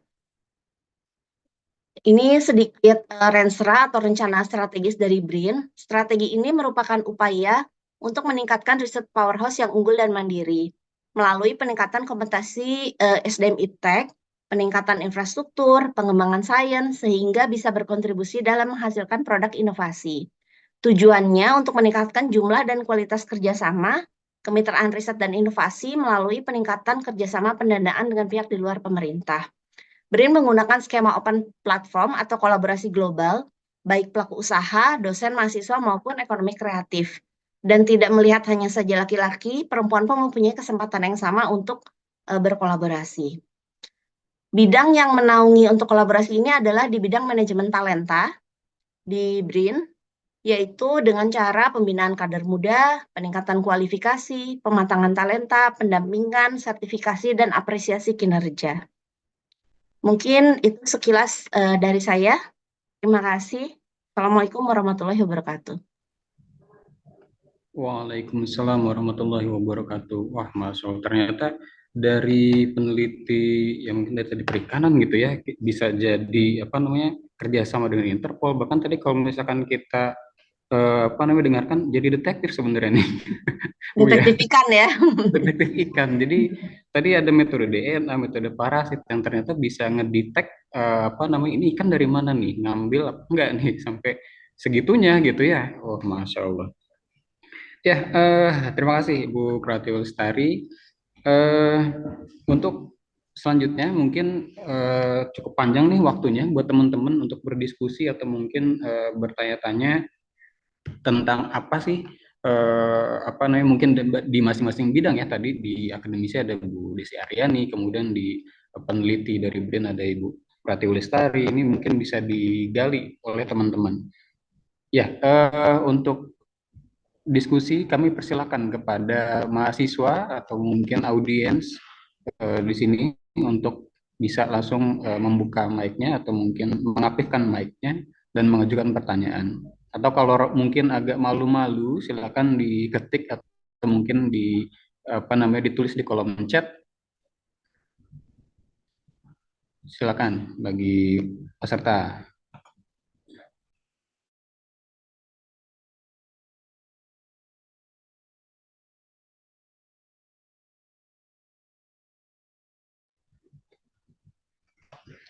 Ini sedikit rensra atau rencana strategis dari BRIN. Strategi ini merupakan upaya untuk meningkatkan riset powerhouse yang unggul dan mandiri melalui peningkatan kompetensi SDM iptek, peningkatan infrastruktur, pengembangan sains, sehingga bisa berkontribusi dalam menghasilkan produk inovasi. Tujuannya untuk meningkatkan jumlah dan kualitas kerjasama, kemitraan riset dan inovasi melalui peningkatan kerjasama pendanaan dengan pihak di luar pemerintah. BRIN menggunakan skema open platform atau kolaborasi global, baik pelaku usaha, dosen, mahasiswa, maupun ekonomi kreatif. Dan tidak melihat hanya saja laki-laki, perempuan pun mempunyai kesempatan yang sama untuk berkolaborasi. Bidang yang menaungi untuk kolaborasi ini adalah di bidang manajemen talenta di BRIN, yaitu dengan cara pembinaan kader muda, peningkatan kualifikasi, pematangan talenta, pendampingan, sertifikasi, dan apresiasi kinerja. Mungkin itu sekilas dari saya. Terima kasih. Assalamualaikum warahmatullahi wabarakatuh. Waalaikumsalam warahmatullahi wabarakatuh. Wah, Mas Sol, ternyata dari peneliti yang mungkin dari tadi perikanan gitu ya, bisa jadi apa namanya kerjasama dengan Interpol. Bahkan tadi kalau misalkan kita dengarkan jadi detektif sebenarnya nih. Detektif ikan ya. Detektif ikan. Jadi tadi ada metode DNA, metode parasit yang ternyata bisa ngedetek ini ikan dari mana nih, ngambil apa enggak nih sampai segitunya gitu ya. Oh, Masya Allah. Ya, terima kasih Ibu Pratiwi Lestari. Untuk selanjutnya mungkin cukup panjang nih waktunya buat teman-teman untuk berdiskusi atau mungkin bertanya-tanya tentang apa sih mungkin di masing-masing bidang ya. Tadi di akademisi ada Bu Desi Aryani, kemudian di peneliti dari BRIN ada Ibu Pratiwi Lestari. Ini mungkin bisa digali oleh teman-teman. Ya, untuk diskusi kami persilakan kepada mahasiswa atau mungkin audiens di sini untuk bisa langsung membuka mic-nya atau mungkin mengaktifkan mic-nya dan mengajukan pertanyaan. Atau kalau mungkin agak malu-malu, silakan diketik atau mungkin ditulis di kolom chat. Silakan bagi peserta.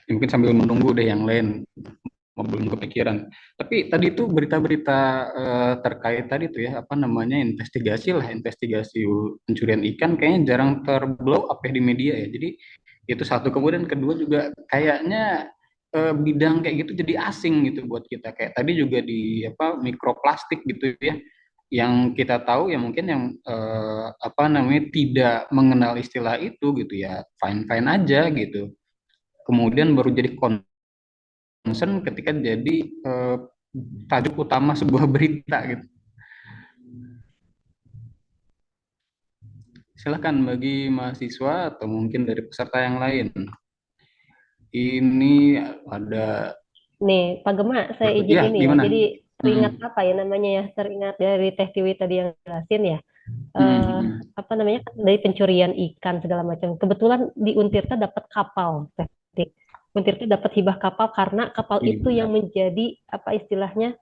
Mungkin sambil menunggu deh yang lain belum kepikiran. Tapi tadi itu berita-berita terkait tadi tuh ya apa namanya investigasi pencurian ikan kayaknya jarang terblow up ya di media ya. Jadi itu satu, kemudian kedua juga kayaknya bidang kayak gitu jadi asing gitu buat kita. Kayak tadi juga di apa mikroplastik gitu ya. Yang kita tahu ya mungkin yang apa namanya tidak mengenal istilah itu gitu ya. Fine-fine aja gitu. Kemudian baru jadi concern ketika jadi tajuk utama sebuah berita gitu. Silakan bagi mahasiswa atau mungkin dari peserta yang lain. Ini ada Nih, Pak Gema, saya izin ya ini ya. gimana? Jadi teringat Hmm. apa ya namanya ya? Teringat dari Teh Tiwi tadi yang jelasin ya. Hmm. Apa namanya dari pencurian ikan segala macam. Kebetulan di Untirta dapat kapal, Teh Tiwi. Untirta dapat hibah kapal karena kapal itu Iya. yang menjadi apa istilahnya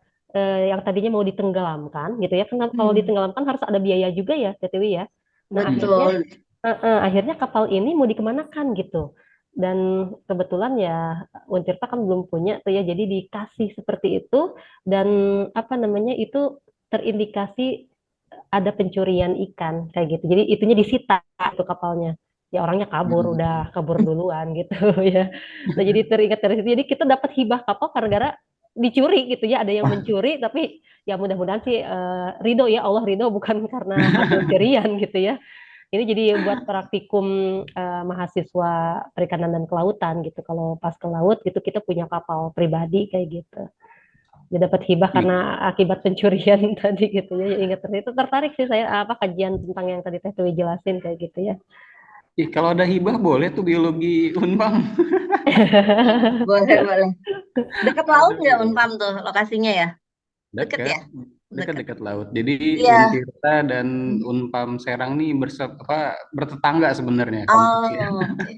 yang tadinya mau ditenggelamkan gitu ya. Kan kalau ditenggelamkan harus ada biaya juga ya, Teh Tiwi ya. Nah, akhirnya Betul. akhirnya kapal ini mau dikemanakan gitu. Dan kebetulan ya Untirta kan belum punya tuh ya, jadi dikasih seperti itu dan apa namanya itu terindikasi ada pencurian ikan kayak gitu. Jadi itunya disita itu kapalnya. Ya orangnya kabur, Hmm. udah kabur duluan gitu ya. Nah jadi teringat dari situ. Jadi kita dapat hibah kapal gara-gara dicuri gitu ya. Ada yang Wah, mencuri tapi ya mudah-mudahan sih ridho ya Allah ridho bukan karena hasil curian gitu ya. Ini jadi buat praktikum mahasiswa perikanan dan kelautan gitu. Kalau pas ke laut gitu kita punya kapal pribadi kayak gitu. Dia dapat hibah karena akibat pencurian tadi gitu ya. Ya, ingat itu tertarik sih saya apa kajian tentang yang tadi Teh Dewi jelasin kayak gitu ya. kalau ada hibah boleh tuh biologi Unpam. Boleh, boleh. Dekat laut Ada nggak biologi. Unpam tuh lokasinya ya? Deket Dekat, ya? Deket. dekat laut. Jadi Iya. Untirta dan Unpam Serang nih bertetangga sebenarnya kompleksnya. Oh, oke.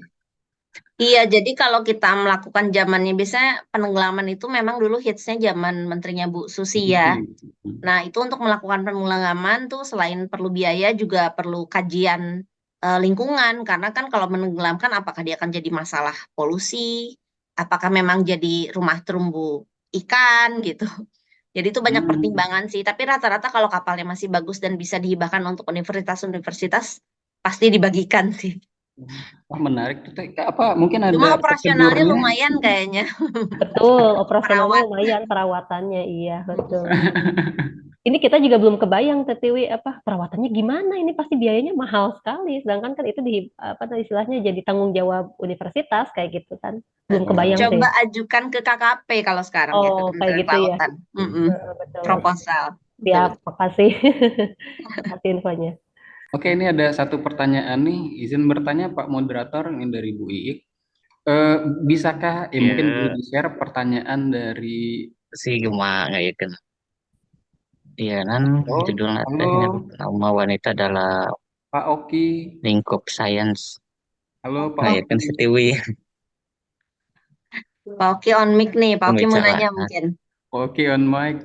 Iya, jadi kalau kita melakukan zamannya biasanya penenggelaman itu memang dulu hitsnya zaman menterinya Bu Susi ya. Nah, itu untuk melakukan penenggelaman tuh selain perlu biaya juga perlu kajian lingkungan karena kan kalau menenggelamkan apakah dia akan jadi masalah polusi, apakah memang jadi rumah terumbu ikan gitu. Jadi itu banyak Hmm. pertimbangan sih, tapi rata-rata kalau kapalnya masih bagus dan bisa dihibahkan untuk universitas-universitas pasti dibagikan sih. Wah, menarik tuh. Apa mungkin Cuma ada operasionalnya prosedurnya? lumayan kayaknya. Betul, operasionalnya Perawat. lumayan perawatannya iya betul. Ini kita juga belum kebayang Tetiwi apa perawatannya gimana ini pasti biayanya mahal sekali. Sedangkan kan itu di apa istilahnya jadi tanggung jawab universitas kayak gitu kan. Belum kebayang Coba sih. ajukan ke KKP kalau sekarang ya, ke Oh kayak Kementerian gitu ya. Kelautan. Betul. Proposal. Betul, Siap, betul. makasih. Makasih infonya. Oke, ini ada satu pertanyaan nih. Izin bertanya Pak Moderator, ini dari Bu Iik. Bisakah, mungkin boleh Ya, di-share pertanyaan dari si Gema ya kan. Iya kan Oh, judulnya halo tehnya nama wanita adalah Pak Oki, lingkup sains. halo Pak Nah, ya Oki. kan Setiwi Pak Oki on mic nih, Pak Oki mau nanya pembicaraan. mungkin. Oki on mic.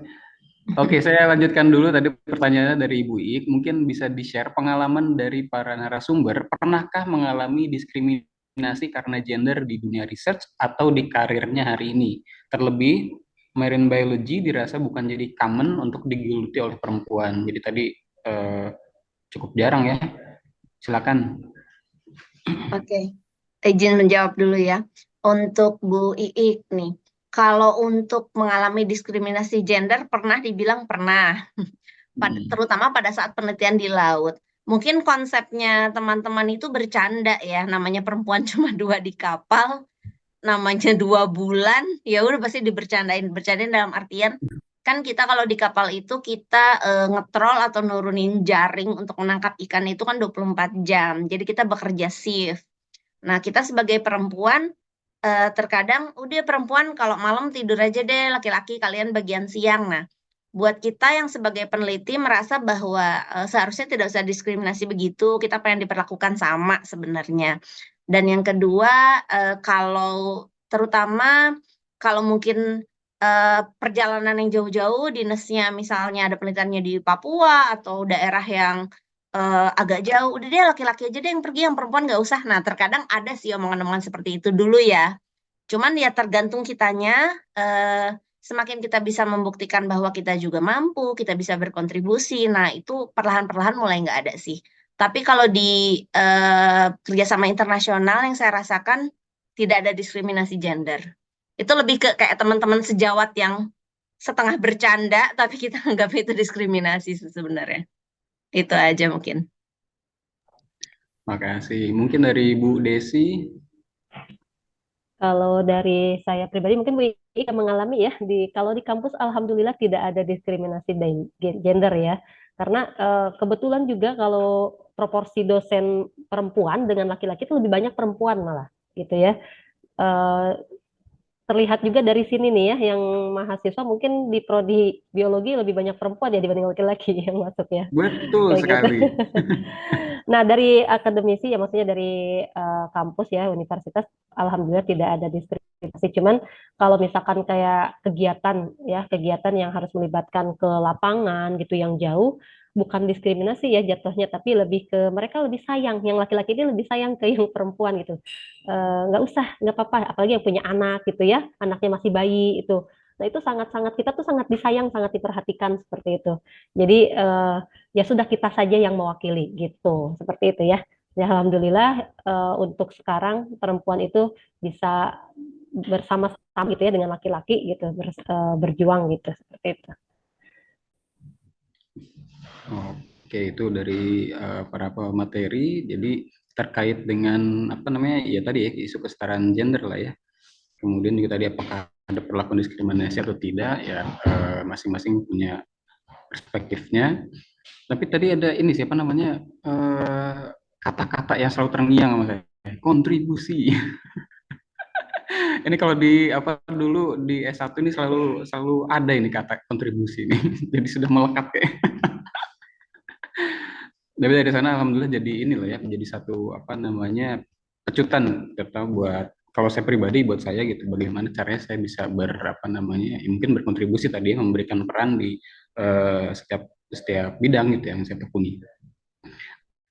Oke, saya lanjutkan dulu tadi pertanyaannya dari Ibu Ik. Mungkin bisa di-share pengalaman dari para narasumber. Pernahkah mengalami diskriminasi karena gender di dunia research atau di karirnya hari ini? Terlebih, marine biology dirasa bukan jadi common untuk digeluti oleh perempuan. Jadi tadi eh, cukup jarang ya. Silakan. Oke, izin menjawab dulu ya. Untuk Bu Iik nih, kalau untuk mengalami diskriminasi gender pernah dibilang pernah, terutama pada saat penelitian di laut. Mungkin konsepnya teman-teman itu bercanda ya, namanya perempuan cuma dua di kapal, namanya 2 bulan, ya udah pasti dibercandain. Bercandain dalam artian kan kita kalau di kapal itu kita ngetrol atau nurunin jaring untuk menangkap ikan itu kan 24 jam. Jadi kita bekerja shift. Nah, kita sebagai perempuan terkadang udah perempuan kalau malam tidur aja deh, laki-laki kalian bagian siang. Nah, buat kita yang sebagai peneliti merasa bahwa seharusnya tidak usah diskriminasi begitu, kita pengen diperlakukan sama sebenarnya. Dan yang kedua, kalau terutama kalau mungkin perjalanan yang jauh-jauh, dinasnya misalnya ada penelitiannya di Papua atau daerah yang agak jauh, udah deh laki-laki aja deh yang pergi, yang perempuan nggak usah. Nah, terkadang ada sih omongan-omongan seperti itu dulu ya. Cuman ya tergantung kitanya, semakin kita bisa membuktikan bahwa kita juga mampu, kita bisa berkontribusi, nah itu perlahan-perlahan mulai nggak ada sih. Tapi kalau di kerjasama internasional yang saya rasakan tidak ada diskriminasi gender. Itu lebih ke kayak teman-teman sejawat yang setengah bercanda, tapi kita anggap itu diskriminasi sebenarnya. Itu aja mungkin. Makasih. Mungkin dari Bu Desi. Kalau dari saya pribadi mungkin Bu Ika mengalami ya kalau di kampus alhamdulillah tidak ada diskriminasi gender ya. Karena kebetulan juga kalau proporsi dosen perempuan dengan laki-laki itu lebih banyak perempuan malah gitu ya. Eh, Terlihat juga dari sini nih ya, yang mahasiswa mungkin di prodi biologi lebih banyak perempuan ya dibanding laki-laki yang masuk ya. Betul Kayak gitu. sekali. Nah, dari akademisi ya maksudnya dari kampus ya, universitas, alhamdulillah tidak ada diskriminasi. Cuman kalau misalkan kayak kegiatan yang harus melibatkan ke lapangan gitu yang jauh, bukan diskriminasi ya jatuhnya, tapi lebih ke mereka lebih sayang, yang laki-laki ini lebih sayang ke yang perempuan gitu. Nggak usah, nggak apa-apa, apalagi yang punya anak gitu ya, anaknya masih bayi itu. Nah, itu sangat-sangat kita tuh sangat disayang, sangat diperhatikan seperti itu. Jadi ya sudah kita saja yang mewakili gitu, seperti itu ya. Ya alhamdulillah untuk sekarang perempuan itu bisa bersama-sama gitu ya dengan laki-laki gitu berjuang gitu seperti itu. Oke, itu dari para pemateri. Jadi terkait dengan apa namanya ya tadi ya isu kesetaraan gender lah ya. Kemudian juga tadi apakah ada perlakuan diskriminasi atau tidak ya masing-masing punya perspektifnya. Tapi tadi ada ini siapa namanya kata-kata yang selalu terngiang sama saya. Kontribusi. Ini kalau di apa dulu di S1 ini selalu ada ini kata kontribusi ini. Jadi sudah melekat kayak. Tapi dari sana alhamdulillah jadi ini loh ya, menjadi satu apa namanya pecutan terutama buat kalau saya pribadi buat saya gitu bagaimana caranya saya bisa berapa namanya ya, mungkin berkontribusi tadi ya, memberikan peran di setiap setiap bidang gitu yang saya tekuni.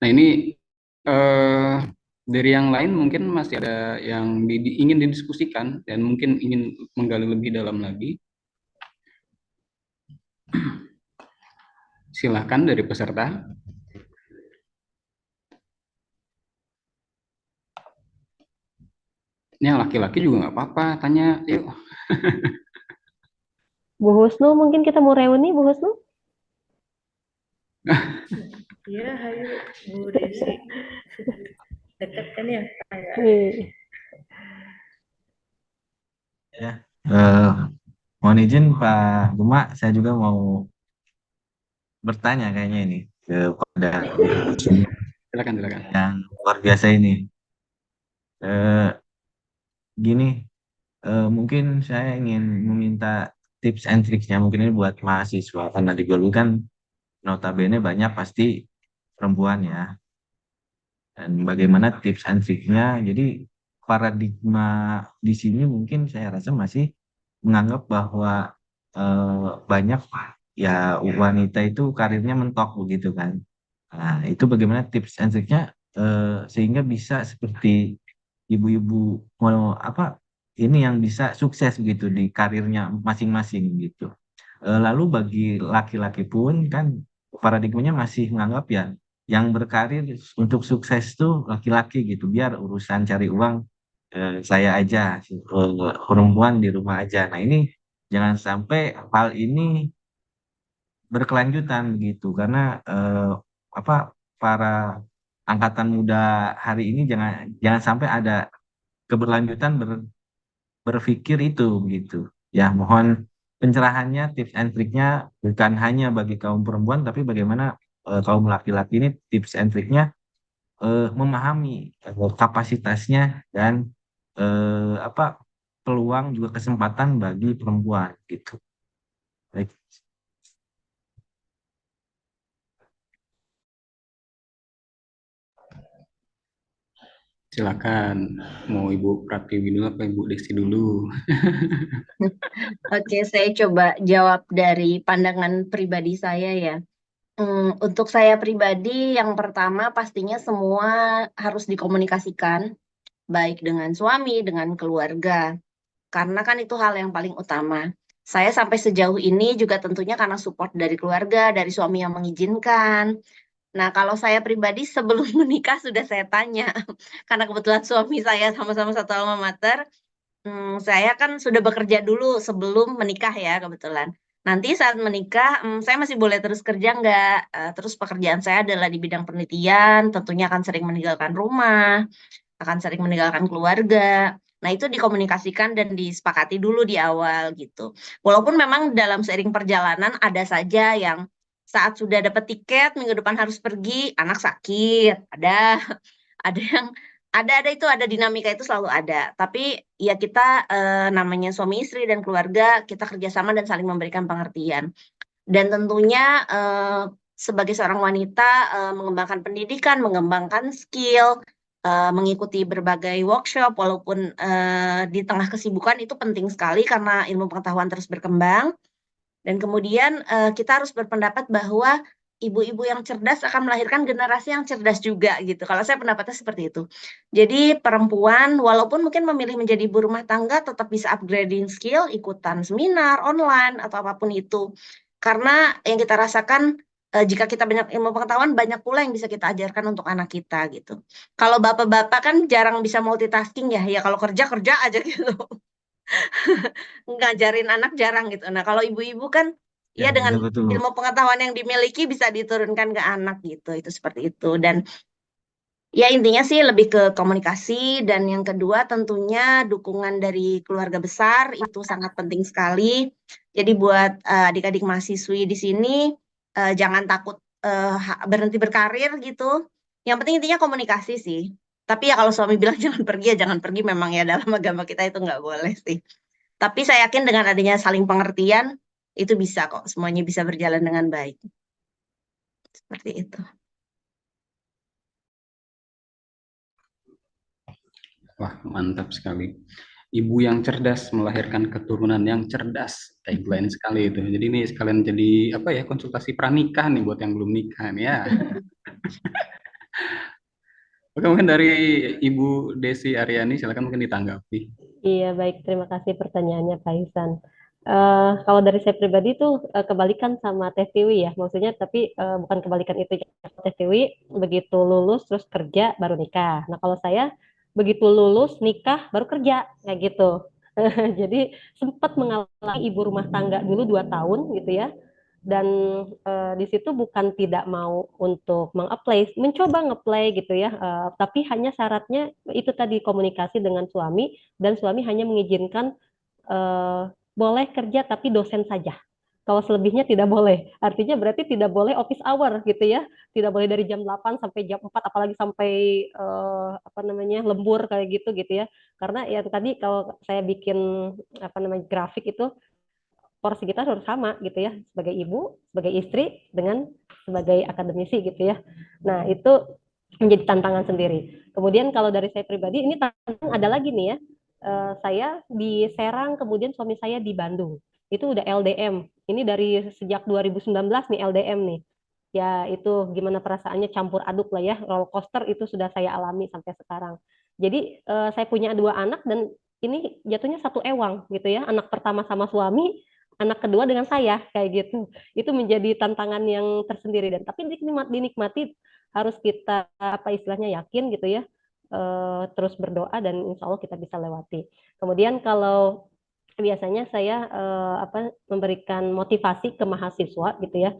Nah ini eh, dari yang lain mungkin masih ada yang ingin didiskusikan dan mungkin ingin menggali lebih dalam lagi. Silahkan dari peserta. Ini yang laki-laki juga nggak apa-apa, tanya yuk. Bu Husnu, mungkin kita mau reuni Bu Husnu? Iya, hayu Bu Desi. Dekat kan ya? Ya, mohon izin Pak Gema, saya juga mau bertanya kayaknya ini kepada Silakan, silakan. yang luar biasa ini. Eh, Gini, mungkin saya ingin meminta tips and tricksnya mungkin ini buat mahasiswa karena di Galuh kan notabene banyak pasti perempuan ya. Dan bagaimana tips and tricksnya? Jadi paradigma di sini mungkin saya rasa masih menganggap bahwa banyak ya wanita itu karirnya mentok begitu kan. Nah, itu bagaimana tips and triknya sehingga bisa seperti ibu-ibu mau apa ini yang bisa sukses gitu di karirnya masing-masing gitu. Lalu bagi laki-laki pun kan paradigmanya masih menganggap ya yang berkarir untuk sukses tuh laki-laki gitu. Biar urusan cari uang saya aja, perempuan di rumah aja. Nah ini jangan sampai hal ini berkelanjutan gitu karena apa para angkatan muda hari ini jangan jangan sampai ada keberlanjutan berpikir itu gitu ya mohon pencerahannya, tips and triknya bukan hanya bagi kaum perempuan, tapi bagaimana kaum laki-laki ini tips and triknya memahami kapasitasnya dan apa peluang juga kesempatan bagi perempuan gitu. Baik. Silakan, mau Ibu Pratiwi dulu apa Ibu Desi dulu? Oke, saya coba jawab dari pandangan pribadi saya ya. Untuk saya pribadi, yang pertama pastinya semua harus dikomunikasikan, baik dengan suami, dengan keluarga, karena kan itu hal yang paling utama. Saya sampai sejauh ini juga tentunya karena support dari keluarga, dari suami yang mengizinkan. Nah, kalau saya pribadi sebelum menikah sudah saya tanya, karena kebetulan suami saya sama-sama satu alma mater. Saya kan sudah bekerja dulu sebelum menikah ya kebetulan. Nanti saat menikah, saya masih boleh terus kerja nggak? Terus pekerjaan saya adalah di bidang penelitian, tentunya akan sering meninggalkan rumah, akan sering meninggalkan keluarga. Nah, itu dikomunikasikan dan disepakati dulu di awal gitu. Walaupun memang dalam seiring perjalanan ada saja yang saat sudah dapat tiket minggu depan harus pergi, anak sakit, ada yang ada itu ada dinamika itu selalu ada. Tapi ya kita namanya suami istri dan keluarga kita kerjasama dan saling memberikan pengertian. Dan tentunya sebagai seorang wanita mengembangkan pendidikan, mengembangkan skill, mengikuti berbagai workshop walaupun di tengah kesibukan itu penting sekali karena ilmu pengetahuan terus berkembang. Dan kemudian kita harus berpendapat bahwa ibu-ibu yang cerdas akan melahirkan generasi yang cerdas juga gitu. Kalau saya pendapatnya seperti itu. Jadi perempuan walaupun mungkin memilih menjadi ibu rumah tangga tetap bisa upgrading skill, ikutan seminar online atau apapun itu. Karena yang kita rasakan jika kita banyak ilmu pengetahuan banyak pula yang bisa kita ajarkan untuk anak kita gitu. Kalau bapak-bapak kan jarang bisa multitasking ya. Ya kalau kerja kerja aja gitu. Ngajarin anak jarang gitu. Nah, kalau ibu-ibu kan Ya, ya dengan betul-betul. ilmu pengetahuan yang dimiliki bisa diturunkan ke anak gitu. Itu seperti itu. Dan ya intinya sih lebih ke komunikasi dan yang kedua tentunya dukungan dari keluarga besar itu sangat penting sekali. Jadi buat adik-adik mahasiswi di sini jangan takut berhenti berkarir gitu. Yang penting intinya komunikasi sih. Tapi ya kalau suami bilang jangan pergi ya jangan pergi memang ya dalam agama kita itu nggak boleh sih. Tapi saya yakin dengan adanya saling pengertian, itu bisa kok, semuanya bisa berjalan dengan baik. Seperti itu. Wah, mantap sekali. Ibu yang cerdas melahirkan keturunan yang cerdas. Tagline sekali itu. Jadi ini sekalian jadi apa ya konsultasi pranikah nih buat yang belum nikah nih ya. Oke, mungkin dari Ibu Desi Aryani silakan mungkin ditanggapi. Iya, baik. Terima kasih pertanyaannya, Pak Ihsan. Kalau dari saya pribadi tuh kebalikan sama Teh Tiwi ya, maksudnya tapi bukan kebalikan itu. Teh Tiwi begitu lulus terus kerja baru nikah. Nah kalau saya begitu lulus nikah baru kerja kayak gitu. Jadi sempat mengalami ibu rumah tangga dulu 2 tahun gitu ya. Dan di situ bukan tidak mau untuk mengapply, mencoba ngeplay gitu ya, tapi hanya syaratnya itu tadi komunikasi dengan suami dan suami hanya mengizinkan boleh kerja tapi dosen saja. Kalau selebihnya tidak boleh. Artinya berarti tidak boleh office hour gitu ya. Tidak boleh dari jam 8 sampai jam 4 apalagi sampai apa namanya lembur kayak gitu ya. Karena yang tadi kalau saya bikin apa namanya grafik itu porsi kita harus sama gitu ya sebagai ibu, sebagai istri dengan sebagai akademisi gitu ya. Nah, itu menjadi tantangan sendiri. Kemudian kalau dari saya pribadi ini tantangan ada lagi nih ya. Saya di Serang, kemudian suami saya di Bandung. Itu udah LDM. Ini dari sejak 2019 nih LDM nih. Ya itu gimana perasaannya campur aduk lah ya. Roller coaster itu sudah saya alami sampai sekarang. Jadi saya punya 2 anak dan ini jatuhnya satu ewang gitu ya. Anak pertama sama suami, anak kedua dengan saya kayak gitu. Itu menjadi tantangan yang tersendiri dan tapi dinikmati harus kita apa istilahnya yakin gitu ya. Terus berdoa dan insya Allah kita bisa lewati. Kemudian kalau biasanya saya apa memberikan motivasi ke mahasiswa gitu ya.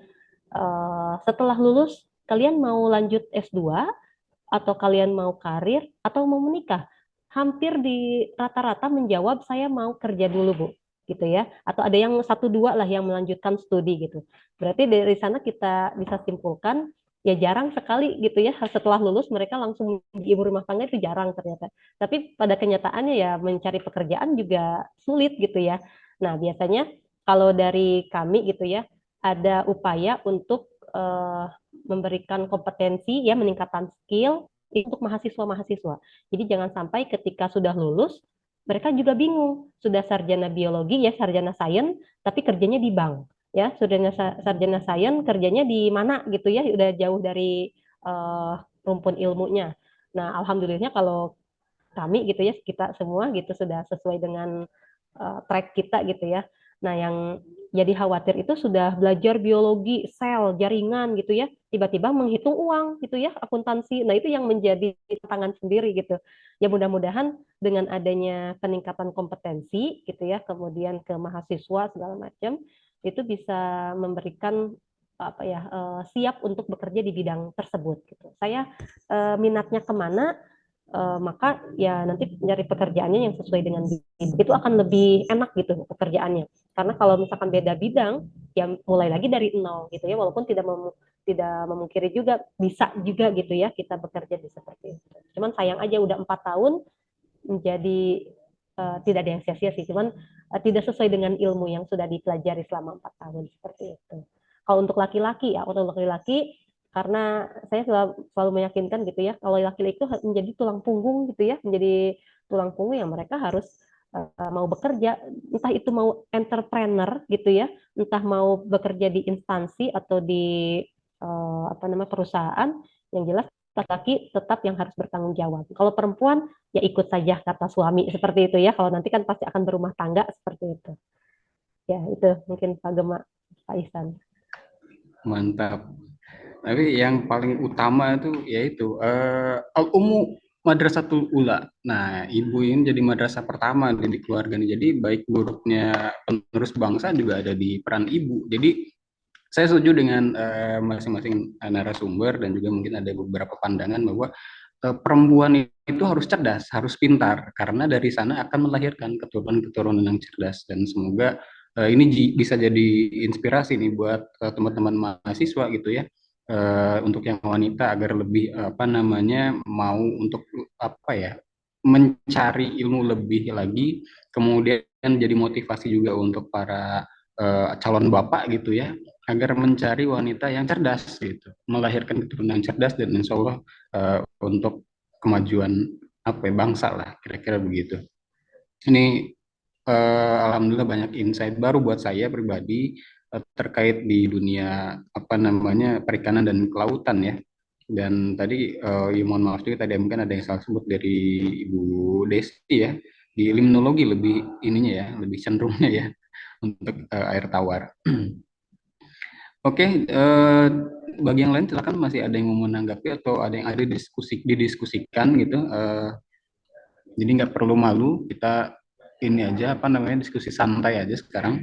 Setelah lulus kalian mau lanjut S2 atau kalian mau karir atau mau menikah? Hampir di rata-rata menjawab saya mau kerja dulu, Bu. gitu ya, atau ada yang 1-2 lah yang melanjutkan studi gitu. Berarti dari sana kita bisa simpulkan ya jarang sekali gitu ya setelah lulus mereka langsung menjadi ibu rumah tangga, itu jarang ternyata. Tapi pada kenyataannya ya mencari pekerjaan juga sulit gitu ya. Nah, biasanya kalau dari kami gitu ya ada upaya untuk memberikan kompetensi ya, meningkatkan skill untuk mahasiswa-mahasiswa. Jadi jangan sampai ketika sudah lulus mereka juga bingung, sudah sarjana biologi ya, sarjana sains, tapi kerjanya di bank ya, sarjana sains kerjanya di mana gitu ya, udah jauh dari rumpun ilmunya. Nah, alhamdulillahnya kalau kami gitu ya, kita semua gitu sudah sesuai dengan track kita gitu ya. Nah, yang jadi khawatir itu sudah belajar biologi, sel, jaringan gitu ya, tiba-tiba menghitung uang gitu ya, akuntansi. Nah, itu yang menjadi tantangan sendiri gitu. Ya mudah-mudahan dengan adanya peningkatan kompetensi gitu ya, kemudian ke mahasiswa segala macam, itu bisa memberikan apa ya, siap untuk bekerja di bidang tersebut gitu. Saya minatnya kemana, maka ya nanti nyari pekerjaannya yang sesuai dengan itu akan lebih enak gitu pekerjaannya. Karena kalau misalkan beda bidang, ya mulai lagi dari nol gitu ya, walaupun tidak memungkiri juga bisa juga gitu ya kita bekerja di seperti itu. Cuman sayang aja udah 4 tahun menjadi tidak ada yang sia-sia sih, cuman tidak sesuai dengan ilmu yang sudah dipelajari selama 4 tahun seperti itu. Kalau untuk laki-laki ya, untuk laki-laki karena saya selalu meyakinkan gitu ya, kalau laki-laki itu menjadi tulang punggung gitu ya, menjadi tulang punggung yang mereka harus mau bekerja, entah itu mau entrepreneur gitu ya, entah mau bekerja di instansi atau di apa namanya perusahaan, yang jelas laki-laki tetap yang harus bertanggung jawab. Kalau perempuan ya ikut saja kata suami seperti itu ya. Kalau nanti kan pasti akan berumah tangga seperti itu. Ya itu mungkin Pak Gema, Pak Ihsan. Mantap. Tapi yang paling utama itu yaitu Al-Ummu Madrasatul Ula. Nah, ibu ini jadi madrasah pertama di keluarga ini. Jadi baik buruknya penerus bangsa juga ada di peran ibu. Jadi saya setuju dengan masing-masing narasumber dan juga mungkin ada beberapa pandangan bahwa perempuan itu harus cerdas, harus pintar karena dari sana akan melahirkan keturunan-keturunan yang cerdas dan semoga ini bisa jadi inspirasi nih buat teman-teman mahasiswa gitu ya, untuk yang wanita agar lebih apa namanya mau untuk apa ya mencari ilmu lebih lagi, kemudian jadi motivasi juga untuk para calon bapak gitu ya agar mencari wanita yang cerdas gitu, melahirkan keturunan yang cerdas dan insya Allah untuk kemajuan apa ya, bangsa lah kira-kira begitu. Ini alhamdulillah banyak insight baru buat saya pribadi terkait di dunia apa namanya perikanan dan kelautan ya. Dan tadi ya mohon maaf juga tadi mungkin ada yang salah sebut dari Ibu Desti ya, di limnologi lebih ininya ya, lebih cenderungnya ya untuk air tawar. Oke, bagi yang lain silakan masih ada yang mau menanggapi atau ada yang ada didiskusikan gitu. Jadi nggak perlu malu, kita ini aja apa namanya diskusi santai aja sekarang.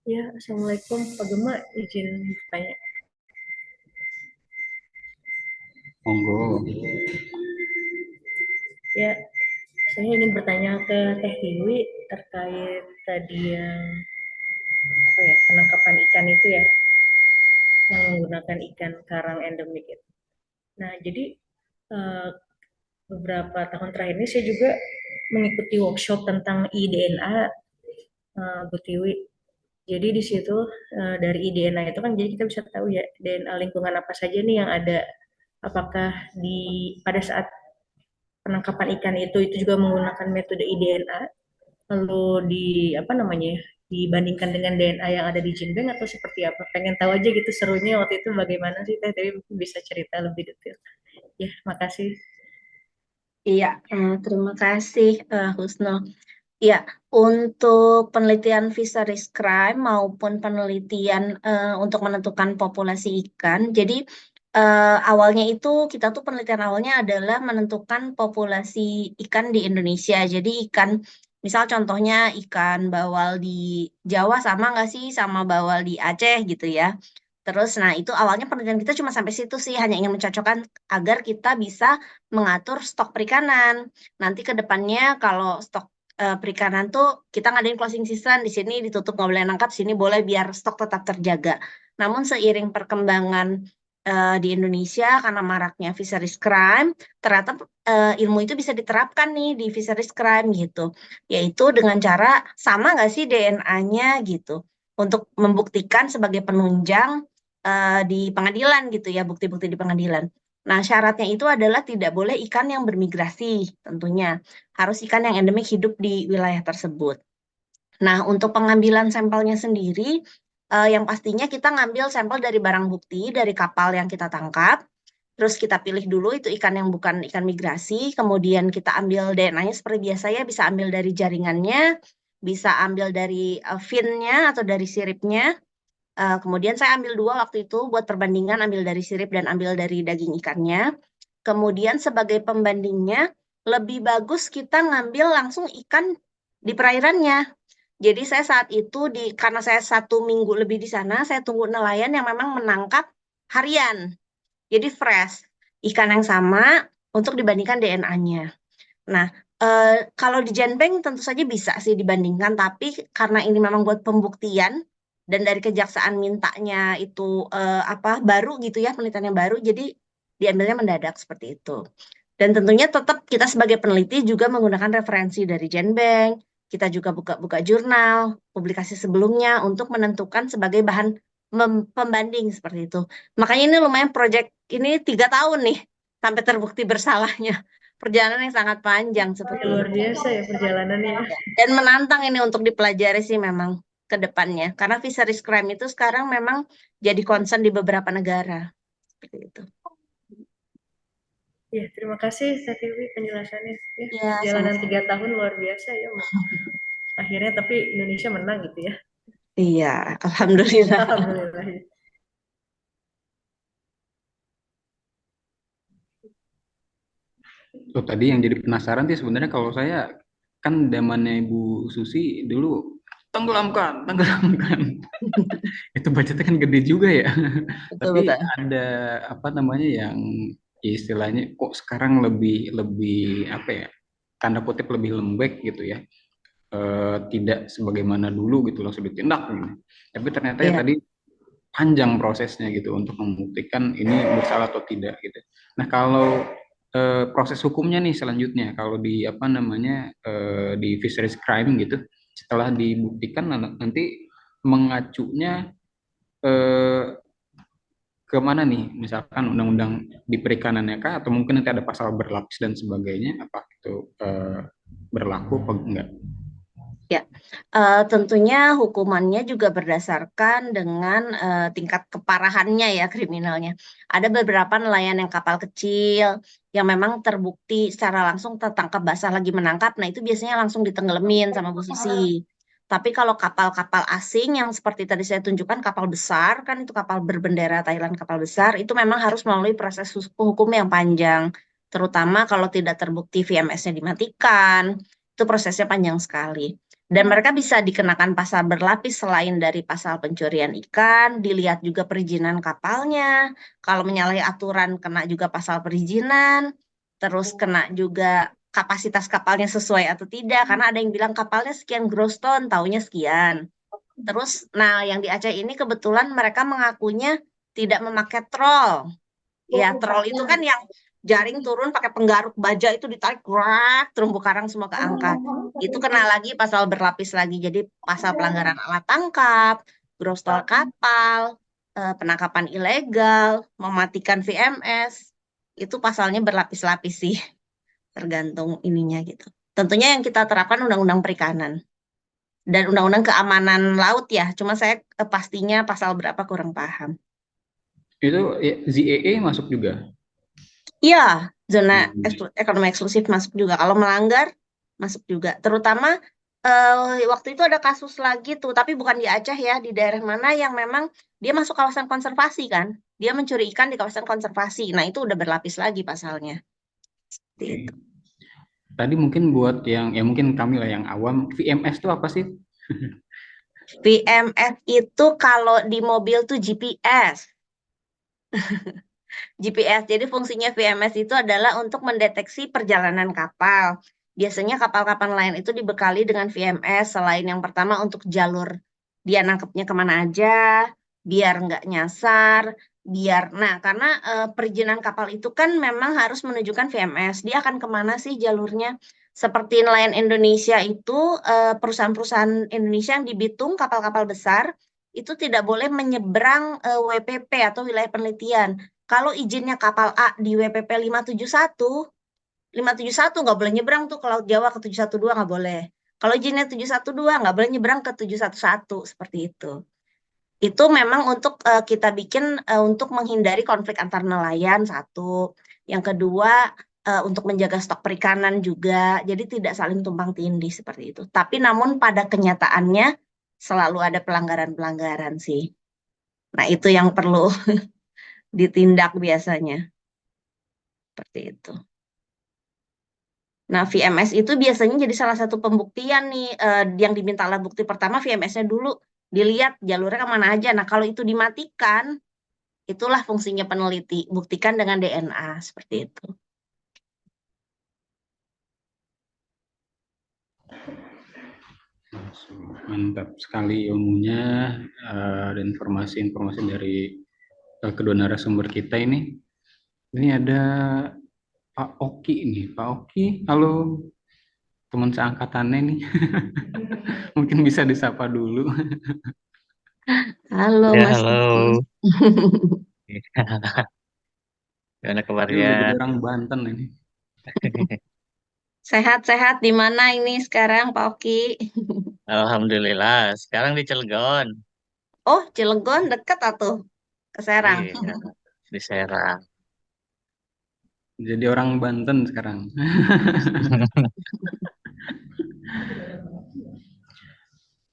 Ya, Assalamualaikum Pak Gema, izin bertanya. Monggo. Ya, saya ingin bertanya ke Teh Dewi terkait tadi yang apa ya, penangkapan ikan itu ya, yang menggunakan ikan karang endemik itu. Nah, jadi beberapa tahun terakhir ini saya juga mengikuti workshop tentang IDNA, Bu Tiwi. Jadi di situ dari IDNA itu kan jadi kita bisa tahu ya DNA lingkungan apa saja nih yang ada. Apakah pada saat penangkapan ikan itu juga menggunakan metode IDNA, lalu apa namanya dibandingkan dengan DNA yang ada di Jinbeng atau seperti apa? Pengen tahu aja gitu serunya waktu itu bagaimana sih Teh Dewi, bisa cerita lebih detail. Ya, makasih. Iya, terima kasih Husnul. Ya, untuk penelitian fisheries crime maupun penelitian untuk menentukan populasi ikan, jadi awalnya itu kita tuh penelitian awalnya adalah menentukan populasi ikan di Indonesia. Jadi ikan, misal contohnya ikan bawal di Jawa sama nggak sih sama bawal di Aceh gitu ya. Terus, nah itu awalnya penelitian kita cuma sampai situ sih, hanya ingin mencocokkan agar kita bisa mengatur stok perikanan. Nanti ke depannya kalau stok perikanan tuh kita ngadain closing season, di sini ditutup nggak boleh nangkap, sini boleh biar stok tetap terjaga. Namun seiring perkembangan di Indonesia karena maraknya fisheries crime, ternyata ilmu itu bisa diterapkan nih di fisheries crime gitu, yaitu dengan cara sama nggak sih DNA-nya gitu, untuk membuktikan sebagai penunjang di pengadilan gitu ya, bukti-bukti di pengadilan. Nah, syaratnya itu adalah tidak boleh ikan yang bermigrasi tentunya, harus ikan yang endemik hidup di wilayah tersebut. Nah, untuk pengambilan sampelnya sendiri, yang pastinya kita ngambil sampel dari barang bukti, dari kapal yang kita tangkap, terus kita pilih dulu itu ikan yang bukan ikan migrasi, kemudian kita ambil DNA-nya seperti biasa ya, bisa ambil dari jaringannya, bisa ambil dari finnya atau dari siripnya. Kemudian saya ambil dua waktu itu buat perbandingan, ambil dari sirip dan ambil dari daging ikannya. Kemudian sebagai pembandingnya, lebih bagus kita ngambil langsung ikan di perairannya. Jadi saya saat itu karena saya 1 minggu lebih di sana, saya tunggu nelayan yang memang menangkap harian. Jadi fresh, ikan yang sama untuk dibandingkan DNA-nya. Nah, kalau di Genbank tentu saja bisa sih dibandingkan, tapi karena ini memang buat pembuktian dan dari kejaksaan mintanya itu baru gitu ya, penelitiannya baru, jadi diambilnya mendadak seperti itu. Dan tentunya tetap kita sebagai peneliti juga menggunakan referensi dari Genbank, kita juga buka-buka jurnal, publikasi sebelumnya untuk menentukan sebagai bahan pembanding seperti itu. Makanya ini lumayan proyek ini 3 tahun nih sampai terbukti bersalahnya. Perjalanan yang sangat panjang seperti Luar itu. biasa ya perjalanannya. Dan menantang ini untuk dipelajari sih memang ke depannya. Karena fisheries crime itu sekarang memang jadi concern di beberapa negara. Seperti itu. Ya, terima kasih Teh Tiwi penjelasannya. Ya, Ya, perjalanan sama-sama. 3 tahun luar biasa ya. Akhirnya tapi Indonesia menang gitu ya. Iya, alhamdulillah. Alhamdulillah. Tuh tadi yang jadi penasaran sih sebenarnya kalau saya kan zamannya Ibu Susi dulu tenggelamkan, tenggelamkan. Itu budgetnya kan gede juga ya. Tapi Betul-betul. ada apa namanya yang ya istilahnya kok sekarang lebih lebih apa ya? Tanda kutip lebih lembek gitu ya. Tidak sebagaimana dulu gitu langsung ditindak gitu. Tapi ternyata ya Iya. tadi panjang prosesnya gitu untuk membuktikan ini bersalah atau tidak gitu. Nah kalau proses hukumnya nih selanjutnya kalau di apa namanya di fisheries crime gitu setelah dibuktikan nanti mengacunya eh, kemana nih misalkan undang-undang di perikanannya kah atau mungkin nanti ada pasal berlapis dan sebagainya apa itu berlaku apa enggak? Ya, tentunya hukumannya juga berdasarkan dengan tingkat keparahannya ya kriminalnya. Ada beberapa nelayan yang kapal kecil yang memang terbukti secara langsung tertangkap basah lagi menangkap, nah itu biasanya langsung ditenggelamin sama Bu Susi. Tapi kalau kapal-kapal asing yang seperti tadi saya tunjukkan kapal besar, kan itu kapal berbendera Thailand kapal besar, itu memang harus melalui proses hukum yang panjang. Terutama kalau tidak terbukti VMS-nya dimatikan, itu prosesnya panjang sekali. Dan mereka bisa dikenakan pasal berlapis selain dari pasal pencurian ikan, dilihat juga perizinan kapalnya. Kalau menyalahi aturan kena juga pasal perizinan, terus kena juga kapasitas kapalnya sesuai atau tidak. Karena ada yang bilang kapalnya sekian gross ton, taunya sekian. Terus, nah yang di Aceh ini kebetulan mereka mengakunya tidak memakai troll. Ya, troll itu kan yang jaring turun pakai penggaruk baja itu ditarik, gerak, terumbu karang semua keangkat. Itu kena lagi pasal berlapis lagi. Jadi pasal pelanggaran alat tangkap, gross tol kapal, penangkapan ilegal, mematikan VMS. Itu pasalnya berlapis-lapis sih, tergantung ininya gitu. Tentunya yang kita terapkan undang-undang perikanan dan undang-undang keamanan laut ya. Cuma saya pastinya pasal berapa kurang paham. Itu ya, ZEE masuk juga. Iya, zona ekonomi eksklusif masuk juga. Kalau melanggar, masuk juga. Terutama waktu itu ada kasus lagi tuh, tapi bukan di Aceh ya, di daerah mana yang memang dia masuk kawasan konservasi kan. Dia mencuri ikan di kawasan konservasi. Nah, itu udah berlapis lagi pasalnya. Seperti itu. Tadi mungkin buat yang ya mungkin kami lah yang awam, VMS itu apa sih? VMS itu kalau di mobil tuh GPS. GPS. Jadi fungsinya VMS itu adalah untuk mendeteksi perjalanan kapal. Biasanya kapal-kapal lain itu dibekali dengan VMS selain yang pertama untuk jalur dia nangkepnya kemana aja, biar nggak nyasar, biar karena perizinan kapal itu kan memang harus menunjukkan VMS. Dia akan kemana sih jalurnya? Seperti nelayan Indonesia itu perusahaan-perusahaan Indonesia yang di Bitung kapal-kapal besar itu tidak boleh menyeberang WPP atau wilayah penelitian. Kalau izinnya kapal A di WPP 571 nggak boleh nyebrang tuh ke Laut Jawa ke 712 nggak boleh. Kalau izinnya 712 nggak boleh nyebrang ke 711 seperti itu. Itu memang untuk kita bikin untuk menghindari konflik antar nelayan satu. Yang kedua untuk menjaga stok perikanan juga. Jadi tidak saling tumpang tindih seperti itu. Tapi namun pada kenyataannya selalu ada pelanggaran-pelanggaran sih. Nah, itu yang perlu ditindak biasanya. Seperti itu. Nah, VMS itu biasanya jadi salah satu pembuktian nih, yang diminta alat bukti pertama VMS-nya dulu, dilihat jalurnya kemana aja. Nah, kalau itu dimatikan, itulah fungsinya peneliti, buktikan dengan DNA, seperti itu. Mantap sekali ilmunya dan informasi-informasi dari kedua narasumber kita ini. Ini ada Pak Oki nih. Pak Oki, halo teman seangkatannya nih. Mungkin bisa disapa dulu. Halo, Ya, Mas halo. Oki. Gimana Ini kabarnya? udah jadi orang Banten ini. Sehat-sehat di mana ini sekarang, Pak Oki? Alhamdulillah, sekarang di Cilegon. Oh, Cilegon dekat atuh ke Serang. Iya, di Serang. Jadi orang Banten sekarang.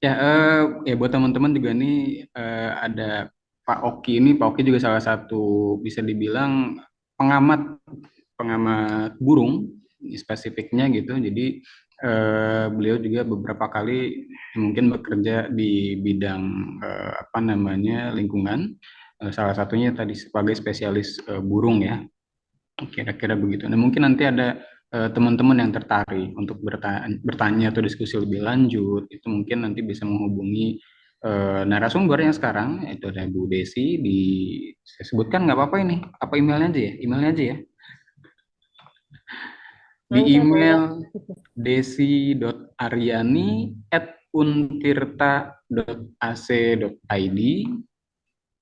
Ya, ya buat teman-teman juga nih ada Pak Oki ini. Pak Oki juga salah satu bisa dibilang pengamat pengamat burung spesifiknya gitu. Jadi beliau juga beberapa kali mungkin bekerja di bidang apa namanya lingkungan. Salah satunya tadi sebagai spesialis burung ya. Kira-kira begitu. Nah, mungkin nanti ada teman-teman yang tertarik untuk bertanya atau diskusi lebih lanjut, itu mungkin nanti bisa menghubungi narasumber yang sekarang, yaitu ada Bu Desi, saya sebutkan nggak apa-apa ini, apa emailnya aja ya? Emailnya aja ya. Di Mangga, email mangga. desi.aryani@untirta.ac.id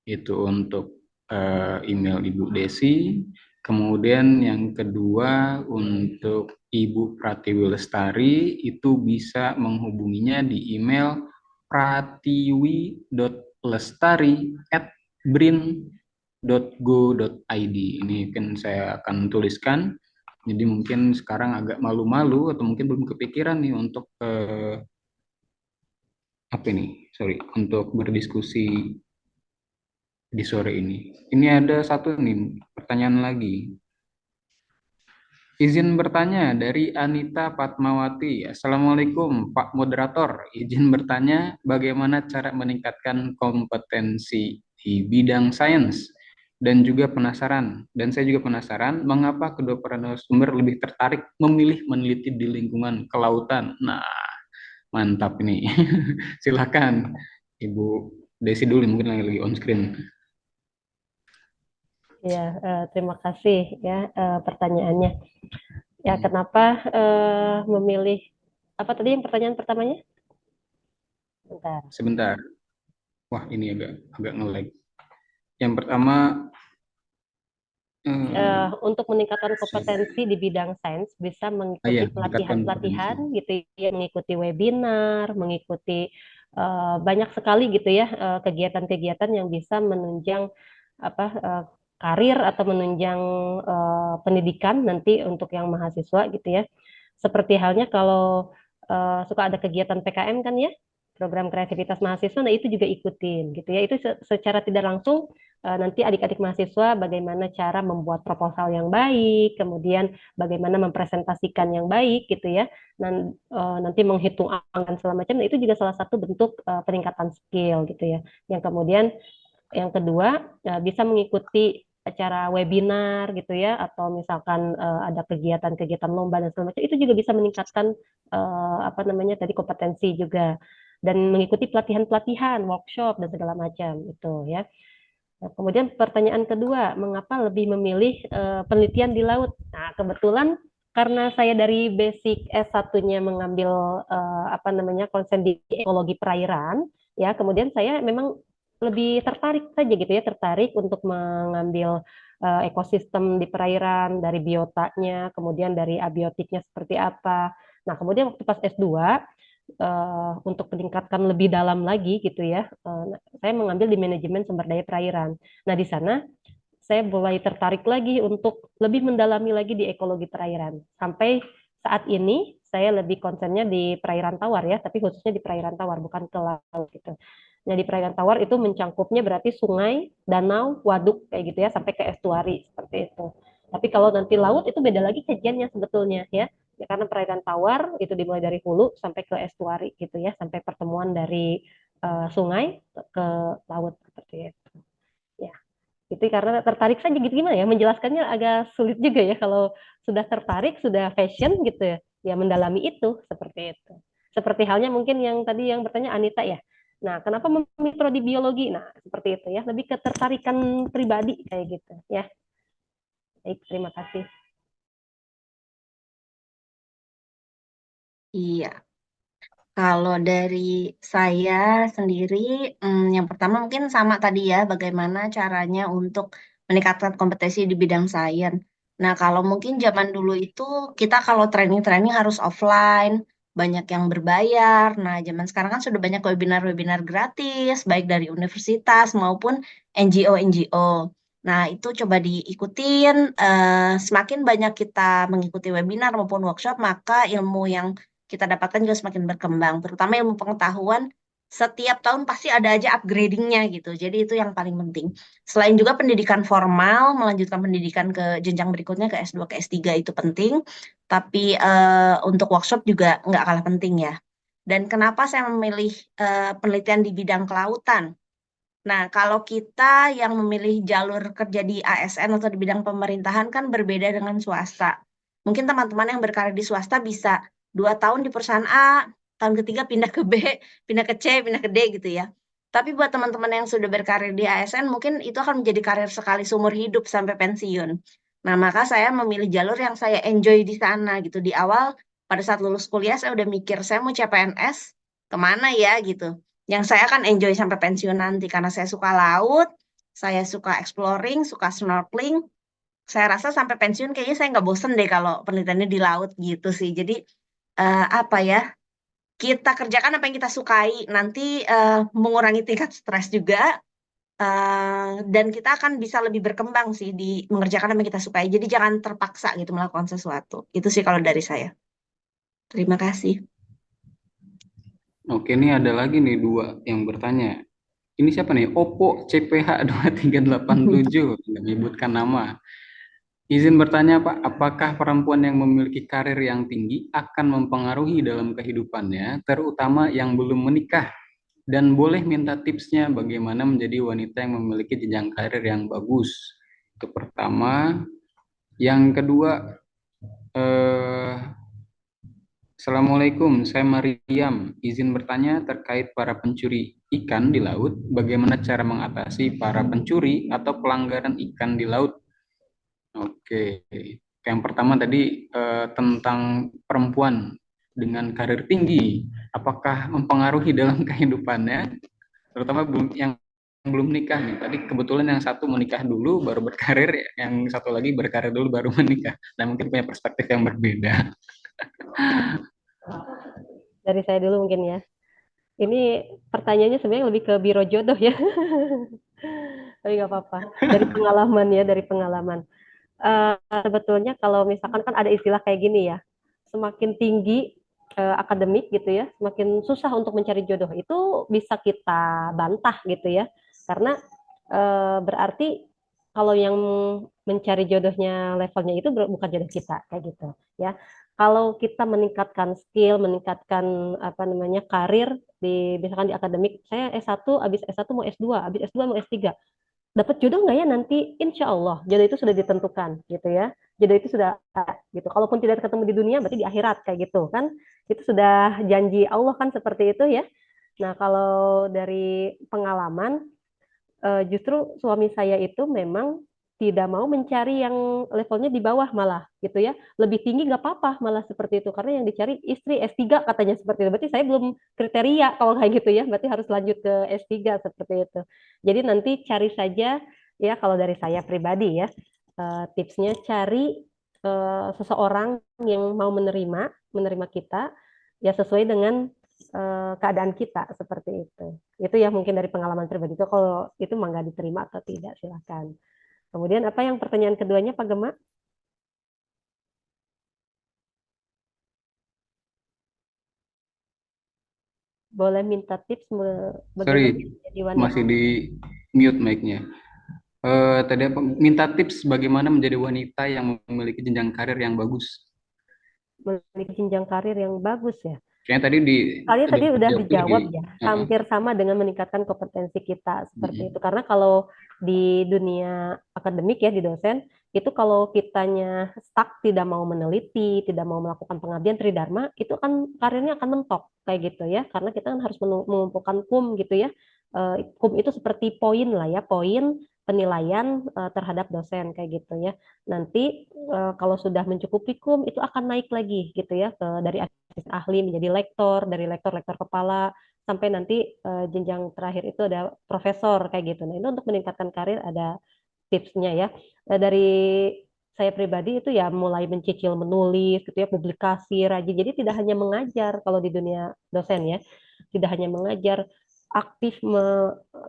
itu untuk email Ibu Desi. Kemudian yang kedua untuk Ibu Pratiwi Lestari itu bisa menghubunginya di email pratiwi.lestari@brin.go.id. Ini kan saya akan tuliskan. Jadi mungkin sekarang agak malu-malu atau mungkin belum kepikiran nih untuk apa ini? Sorry, untuk berdiskusi di sore ini. Ini ada satu nih pertanyaan lagi. Izin bertanya dari Anita Fatmawati. Assalamualaikum Pak Moderator. Izin bertanya bagaimana cara meningkatkan kompetensi di bidang sains dan juga penasaran. Dan saya juga penasaran mengapa kedua narasumber lebih tertarik memilih meneliti di lingkungan kelautan. Nah, mantap ini. Silakan Ibu Desi dulu mungkin lagi on screen. Ya, terima kasih ya pertanyaannya. Ya, kenapa memilih apa tadi yang pertanyaan pertamanya? Bentar. Sebentar. Wah, ini agak nge-lag. Yang pertama Untuk meningkatkan kompetensi di bidang sains bisa mengikuti meningkatkan pelatihan-pelatihan kompetensi. gitu ya, mengikuti webinar, mengikuti banyak sekali gitu ya kegiatan-kegiatan yang bisa menunjang apa karir atau menunjang pendidikan nanti untuk yang mahasiswa gitu ya. Seperti halnya kalau suka ada kegiatan PKM kan ya, program kreativitas mahasiswa, nah itu juga ikutin gitu ya. Itu secara tidak langsung nanti adik-adik mahasiswa bagaimana cara membuat proposal yang baik, kemudian bagaimana mempresentasikan yang baik gitu ya, nanti menghitung angka dan segala macam. Nah, itu juga salah satu bentuk peningkatan skill gitu ya. Yang kemudian yang kedua, bisa mengikuti acara webinar gitu ya, atau misalkan ada kegiatan-kegiatan lomba dan segala macam, itu juga bisa meningkatkan apa namanya tadi kompetensi juga, dan mengikuti pelatihan-pelatihan, workshop dan segala macam itu ya. Nah, kemudian pertanyaan kedua, mengapa lebih memilih penelitian di laut? Nah, kebetulan karena saya dari basic S1-nya mengambil apa namanya konsen di ekologi perairan, ya, kemudian saya memang lebih tertarik saja gitu ya, tertarik untuk mengambil ekosistem di perairan, dari biotanya, kemudian dari abiotiknya seperti apa. Nah, kemudian waktu pas S2, untuk meningkatkan lebih dalam lagi gitu ya, saya mengambil di manajemen sumber daya perairan. Nah, di sana saya mulai tertarik lagi untuk lebih mendalami lagi di ekologi perairan. Sampai saat ini saya lebih konsennya di perairan tawar ya, tapi khususnya di perairan tawar, bukan ke laut gitu. Nah, di perairan tawar itu mencangkupnya berarti sungai, danau, waduk kayak gitu ya, sampai ke estuari seperti itu. Tapi kalau nanti laut itu beda lagi kajiannya sebetulnya ya. Ya, karena perairan tawar itu dimulai dari hulu sampai ke estuari gitu ya, sampai pertemuan dari sungai ke laut seperti itu. Ya, itu karena tertarik saja gitu, gimana ya menjelaskannya agak sulit juga ya kalau sudah tertarik, sudah passion gitu ya, ya mendalami itu seperti itu. Seperti halnya mungkin yang tadi yang bertanya Anita ya. Nah, kenapa memilih prodi biologi? Nah, seperti itu ya, lebih ketertarikan pribadi kayak gitu ya. Baik, terima kasih. Iya, kalau dari saya sendiri, yang pertama mungkin sama tadi ya, bagaimana caranya untuk meningkatkan kompetensi di bidang sains. Nah, kalau mungkin zaman dulu itu kita kalau training-training harus offline, banyak yang berbayar. Nah, zaman sekarang kan sudah banyak webinar-webinar gratis, baik dari universitas maupun NGO-NGO. Nah, itu coba diikutin. Semakin banyak kita mengikuti webinar maupun workshop, maka ilmu yang kita dapatkan juga semakin berkembang, terutama ilmu pengetahuan setiap tahun pasti ada aja upgradingnya gitu. Jadi itu yang paling penting. Selain juga pendidikan formal, melanjutkan pendidikan ke jenjang berikutnya ke S2 ke S3 itu penting, tapi untuk workshop juga nggak kalah penting ya. Dan kenapa saya memilih penelitian di bidang kelautan? Nah, kalau kita yang memilih jalur kerja di ASN atau di bidang pemerintahan kan berbeda dengan swasta. Mungkin teman-teman yang berkarir di swasta bisa 2 tahun di perusahaan A, tahun ketiga pindah ke B, pindah ke C, pindah ke D gitu ya. Tapi buat teman-teman yang sudah berkarir di ASN, mungkin itu akan menjadi karir sekali seumur hidup sampai pensiun. Nah, maka saya memilih jalur yang saya enjoy di sana gitu. Di awal, pada saat lulus kuliah, saya udah mikir, saya mau CPNS, kemana ya gitu. Yang saya akan enjoy sampai pensiun nanti karena saya suka laut, saya suka exploring, suka snorkeling. Saya rasa sampai pensiun kayaknya saya nggak bosen deh kalau penelitiannya di laut gitu sih. Jadi apa ya? Kita kerjakan apa yang kita sukai, nanti mengurangi tingkat stres juga, dan kita akan bisa lebih berkembang sih di mengerjakan apa yang kita sukai. Jadi jangan terpaksa gitu melakukan sesuatu. Itu sih kalau dari saya. Terima kasih. Oke, ini ada lagi nih dua yang bertanya. Ini siapa nih? Oppo CPH 2387, nggak menyebutkan nama. Izin bertanya Pak, apakah perempuan yang memiliki karir yang tinggi akan mempengaruhi dalam kehidupannya, terutama yang belum menikah? Dan boleh minta tipsnya bagaimana menjadi wanita yang memiliki jenjang karir yang bagus. Itu pertama. Yang kedua, eh, Assalamualaikum, saya Mariam. Izin bertanya terkait para pencuri ikan di laut, bagaimana cara mengatasi para pencuri atau pelanggaran ikan di laut? Oke, yang pertama tadi tentang perempuan dengan karir tinggi, apakah mempengaruhi dalam kehidupannya, terutama yang belum nikah nih. Tadi kebetulan yang satu menikah dulu baru berkarir, yang satu lagi berkarir dulu baru menikah. Dan mungkin punya perspektif yang berbeda. Dari saya dulu mungkin ya. Ini pertanyaannya sebenarnya lebih ke biro jodoh ya. Tapi nggak apa-apa. Dari pengalaman ya, dari pengalaman. Sebetulnya kalau misalkan kan ada istilah kayak gini ya, semakin tinggi akademik gitu ya, semakin susah untuk mencari jodoh. Itu bisa kita bantah gitu ya, karena berarti kalau yang mencari jodohnya levelnya itu bukan jodoh kita kayak gitu ya. Kalau kita meningkatkan skill, meningkatkan apa namanya karir di misalkan di akademik, saya S1, habis S1 mau S2, habis S2 mau S3. Dapat jodoh nggak ya nanti? Insya Allah jodoh itu sudah ditentukan gitu ya. Jodoh itu sudah gitu. Kalaupun tidak ketemu di dunia, berarti di akhirat kayak gitu kan? Itu sudah janji Allah kan seperti itu ya. Nah kalau dari pengalaman, justru suami saya itu memang tidak mau mencari yang levelnya di bawah malah gitu ya. Lebih tinggi nggak apa-apa malah seperti itu. Karena yang dicari istri S3 katanya seperti itu. Berarti saya belum kriteria kalau kayak gitu ya. Berarti harus lanjut ke S3 seperti itu. Jadi nanti cari saja ya kalau dari saya pribadi ya. Tipsnya cari seseorang yang mau menerima kita ya sesuai dengan keadaan kita seperti itu. Itu ya mungkin dari pengalaman pribadi itu kalau itu mah nggak diterima atau tidak silakan. Kemudian apa yang pertanyaan keduanya Pak Gema? Boleh minta tips Sorry, bagaimana menjadi wanita masih di mute mic-nya. Tadi apa? Minta tips bagaimana menjadi wanita yang memiliki jenjang karir yang bagus. memiliki jenjang karir yang bagus ya. Kayaknya tadi di Kalian tadi udah dijawab lagi. dijawab ya, hampir sama dengan meningkatkan kompetensi kita seperti itu. Karena kalau di dunia akademik ya, di dosen, itu kalau kitanya stuck, tidak mau meneliti, tidak mau melakukan pengabdian tridharma, itu kan karirnya akan mentok kayak gitu ya. Karena kita kan harus mengumpulkan kum gitu ya. Kum itu seperti poin lah ya, poin penilaian terhadap dosen kayak gitu ya. Nanti kalau sudah mencukupi kum itu akan naik lagi gitu ya dari ahli menjadi lektor, dari lektor kepala sampai nanti jenjang terakhir itu ada profesor kayak gitu. Nah, itu untuk meningkatkan karir ada tipsnya ya. Dari saya pribadi itu ya mulai mencicil menulis gitu ya, publikasi, rajin. Jadi tidak hanya mengajar kalau di dunia dosen ya. Tidak hanya mengajar, aktif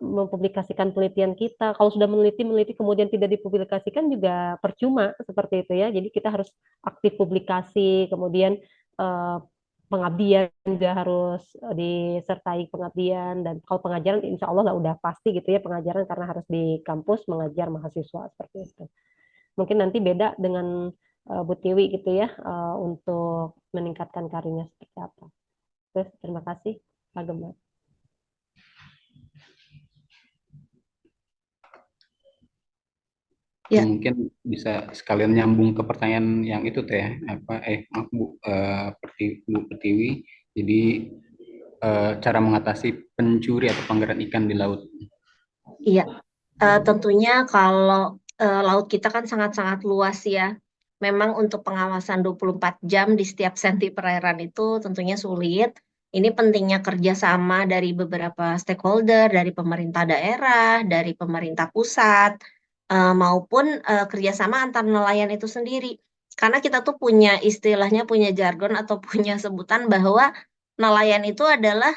mempublikasikan penelitian kita. Kalau sudah meneliti kemudian tidak dipublikasikan juga percuma seperti itu ya. Jadi kita harus aktif publikasi, kemudian eh, pengabdian juga harus disertai pengabdian dan kalau pengajaran insya Allah lah udah pasti gitu ya pengajaran karena harus di kampus mengajar mahasiswa seperti itu. Mungkin nanti beda dengan Bu Tiwi gitu ya untuk meningkatkan karirnya seperti apa. Terus terima kasih Pak Gemma. Ya. Mungkin bisa sekalian nyambung ke pertanyaan yang itu teh maaf Bu Bu Pertiwi. Jadi cara mengatasi pencuri atau pangeran ikan di laut. Iya, tentunya kalau laut kita kan sangat-sangat luas ya. Memang untuk pengawasan 24 jam di setiap senti perairan itu tentunya sulit. Ini pentingnya kerjasama dari beberapa stakeholder, dari pemerintah daerah, dari pemerintah pusat, maupun kerjasama antar nelayan itu sendiri. Karena kita tuh punya istilahnya, punya jargon atau punya sebutan bahwa nelayan itu adalah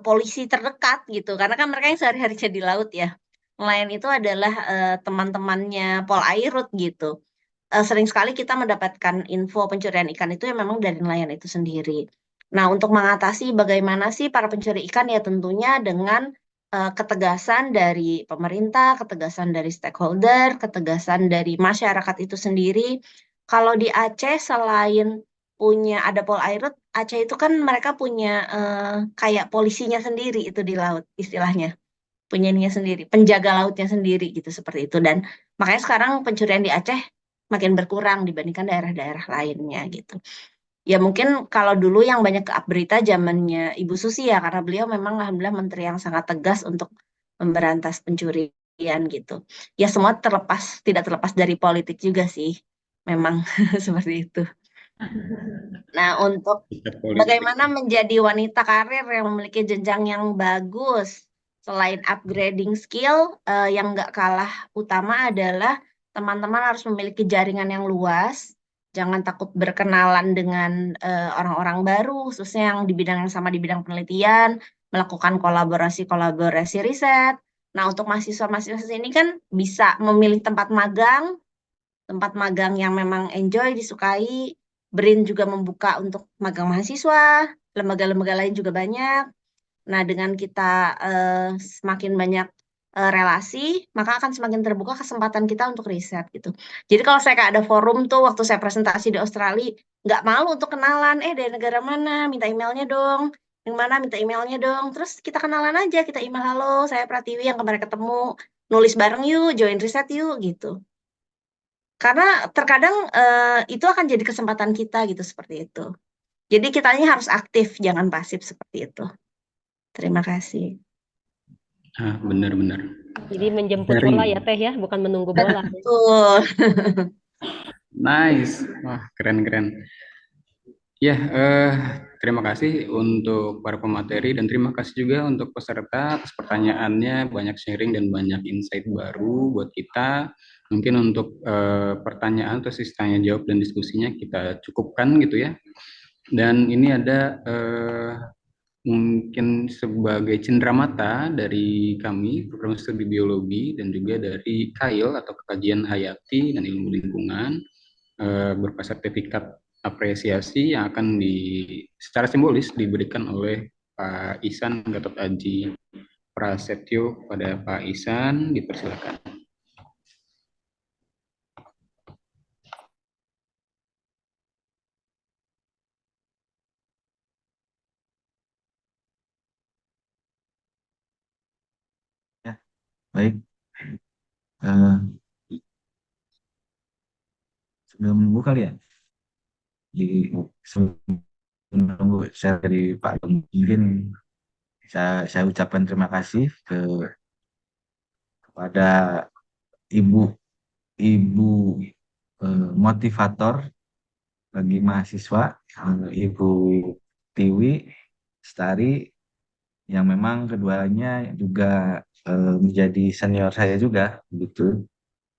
polisi terdekat gitu karena kan mereka yang sehari-harinya di laut ya. Nelayan itu adalah teman-temannya Polairut gitu. Sering sekali kita mendapatkan info pencurian ikan itu yang memang dari nelayan itu sendiri. Nah, untuk mengatasi bagaimana sih para pencuri ikan ya tentunya dengan ketegasan dari pemerintah, ketegasan dari stakeholder, ketegasan dari masyarakat itu sendiri. Kalau di Aceh selain punya ada Polairut, Aceh itu kan mereka punya kayak polisinya sendiri itu di laut istilahnya, punya ininya sendiri, penjaga lautnya sendiri gitu seperti itu. Dan makanya sekarang pencurian di Aceh makin berkurang dibandingkan daerah-daerah lainnya gitu. Ya mungkin kalau dulu yang banyak ke berita zamannya Ibu Susi ya karena beliau memang alhamdulillah menteri yang sangat tegas untuk memberantas pencurian gitu. Ya semua tidak terlepas dari politik juga sih. Memang seperti itu. Nah, untuk bagaimana menjadi wanita karir yang memiliki jenjang yang bagus, selain upgrading skill, yang nggak kalah utama adalah teman-teman harus memiliki jaringan yang luas, jangan takut berkenalan dengan orang-orang baru, khususnya yang di bidang yang sama di bidang penelitian, melakukan kolaborasi riset. Nah, untuk mahasiswa-mahasiswa ini kan bisa memilih tempat magang yang memang enjoy, disukai. BRIN juga membuka untuk magang mahasiswa, lembaga-lembaga lain juga banyak. Nah, dengan kita semakin banyak relasi, maka akan semakin terbuka kesempatan kita untuk riset gitu. Jadi kalau saya kayak ada forum tuh waktu saya presentasi di Australia, nggak malu untuk kenalan, dari negara mana, minta emailnya dong, yang mana minta emailnya dong, terus kita kenalan aja, kita email, halo saya Pratiwi yang kemarin ketemu, nulis bareng yuk, join riset yuk gitu. Karena terkadang itu akan jadi kesempatan kita gitu seperti itu. Jadi kitanya harus aktif, jangan pasif seperti itu. Terima kasih. Benar-benar. Jadi menjemput Sharing. bola ya Teh ya, bukan menunggu bola. Betul. Nice. Wah, keren-keren. Ya, terima kasih untuk para pemateri dan terima kasih juga untuk peserta atas pertanyaannya, banyak sharing dan banyak insight baru buat kita. Mungkin untuk pertanyaan atau sesi tanya jawab dan diskusinya kita cukupkan gitu ya. Dan ini ada mungkin sebagai cenderamata dari kami, program studi biologi, dan juga dari KAIL atau Kajian Hayati dan Ilmu Lingkungan, berupa sertifikat apresiasi yang akan secara simbolis diberikan oleh Pak Ihsan Gatot Aji Prasetyo pada Pak Ihsan, dipersilakan. Ya, baik. Eh, sebelum menunggu kali ya, sebelum menunggu saya dari Pak Agung, mungkin saya ucapkan terima kasih kepada ibu motivator bagi mahasiswa, Ibu Tiwi Stari, yang memang keduanya juga menjadi senior saya juga begitu,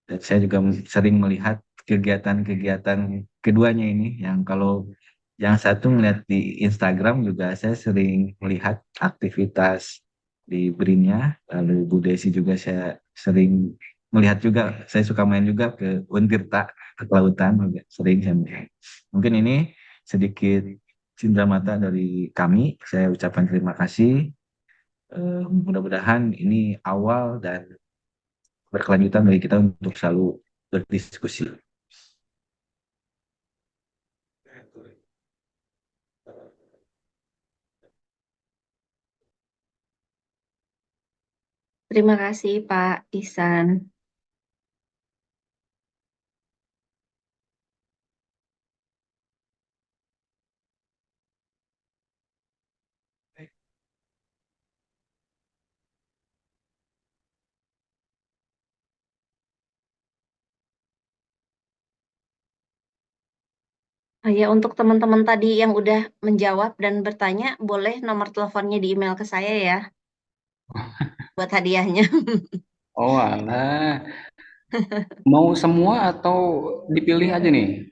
dan saya juga sering melihat kegiatan-kegiatan keduanya ini, yang kalau yang satu melihat di Instagram juga saya sering melihat aktivitas di BRIN-nya, lalu Bu Desi juga saya sering melihat juga, saya suka main juga ke Untirta, ke kelautan juga sering saya melihat. Mungkin ini sedikit cindramata dari kami, saya ucapkan terima kasih. Mudah-mudahan ini awal dan berkelanjutan bagi kita untuk selalu berdiskusi. Terima kasih Pak Ihsan. Ya, untuk teman-teman tadi yang udah menjawab dan bertanya, boleh nomor teleponnya di email ke saya ya, buat hadiahnya. Oh alah, mau semua atau dipilih aja nih?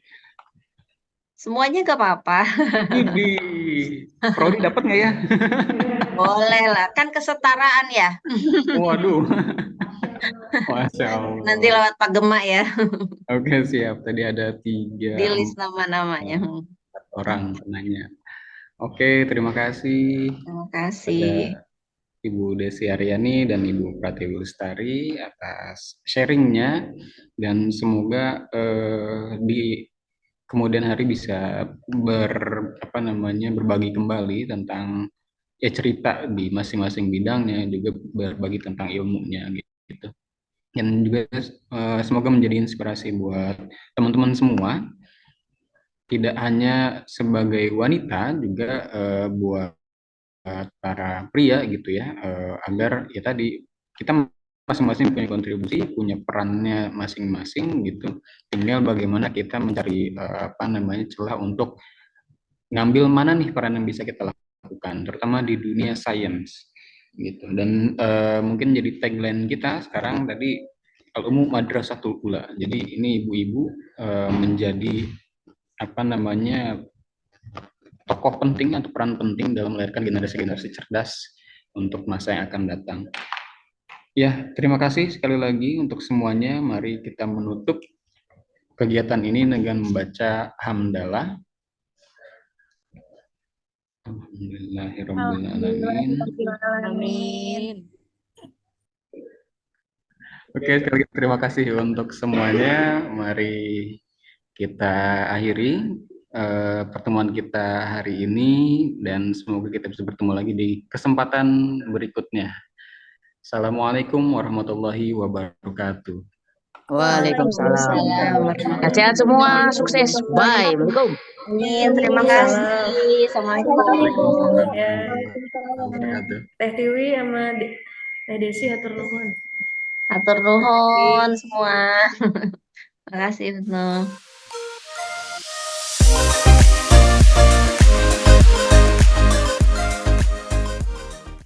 Semuanya gak apa-apa. Widih, Prodi dapat nggak ya? Boleh lah, kan kesetaraan ya. Waduh, Masya Nanti Allah. lewat Pak Gema ya, Oke siap, tadi ada di 3 list nama-namanya. 4 orang penanya. Oke, terima kasih Terima kasih. pada Ibu Desi Aryani dan Ibu Pratiwi Lestari atas sharingnya, dan semoga di kemudian hari bisa berbagi kembali tentang ya cerita di masing-masing bidangnya, juga berbagi tentang ilmunya gitu. Dan juga semoga menjadi inspirasi buat teman-teman semua, tidak hanya sebagai wanita, juga buat para pria gitu ya, agar ya tadi kita masing-masing punya kontribusi, punya perannya masing-masing gitu. Tinggal bagaimana kita mencari celah untuk ngambil mana nih peran yang bisa kita lakukan, terutama di dunia sains gitu. Dan mungkin jadi tagline kita sekarang tadi, al-ummu madrasatul ula. Jadi ini ibu-ibu menjadi tokoh penting atau peran penting dalam melahirkan generasi-generasi cerdas untuk masa yang akan datang. Ya, terima kasih sekali lagi untuk semuanya. Mari kita menutup kegiatan ini dengan membaca hamdalah. Alhamdulillahirrahmanirrahim. Amin. Oke, sekali lagi terima kasih untuk semuanya. Mari kita akhiri pertemuan kita hari ini dan semoga kita bisa bertemu lagi di kesempatan berikutnya. Assalamualaikum warahmatullahi wabarakatuh. Waalaikumsalam. Waalaikumsalam. Sehat semua, sukses. Bye. Assalamualaikum. Amin. Terima Waalaikumsalam. kasih. Assalamualaikum. Ya, Wabarakatuh. Teh Tiwi sama Teh Desi atur nuhun. Atur nuhun semua. Terima kasih, Ibnu.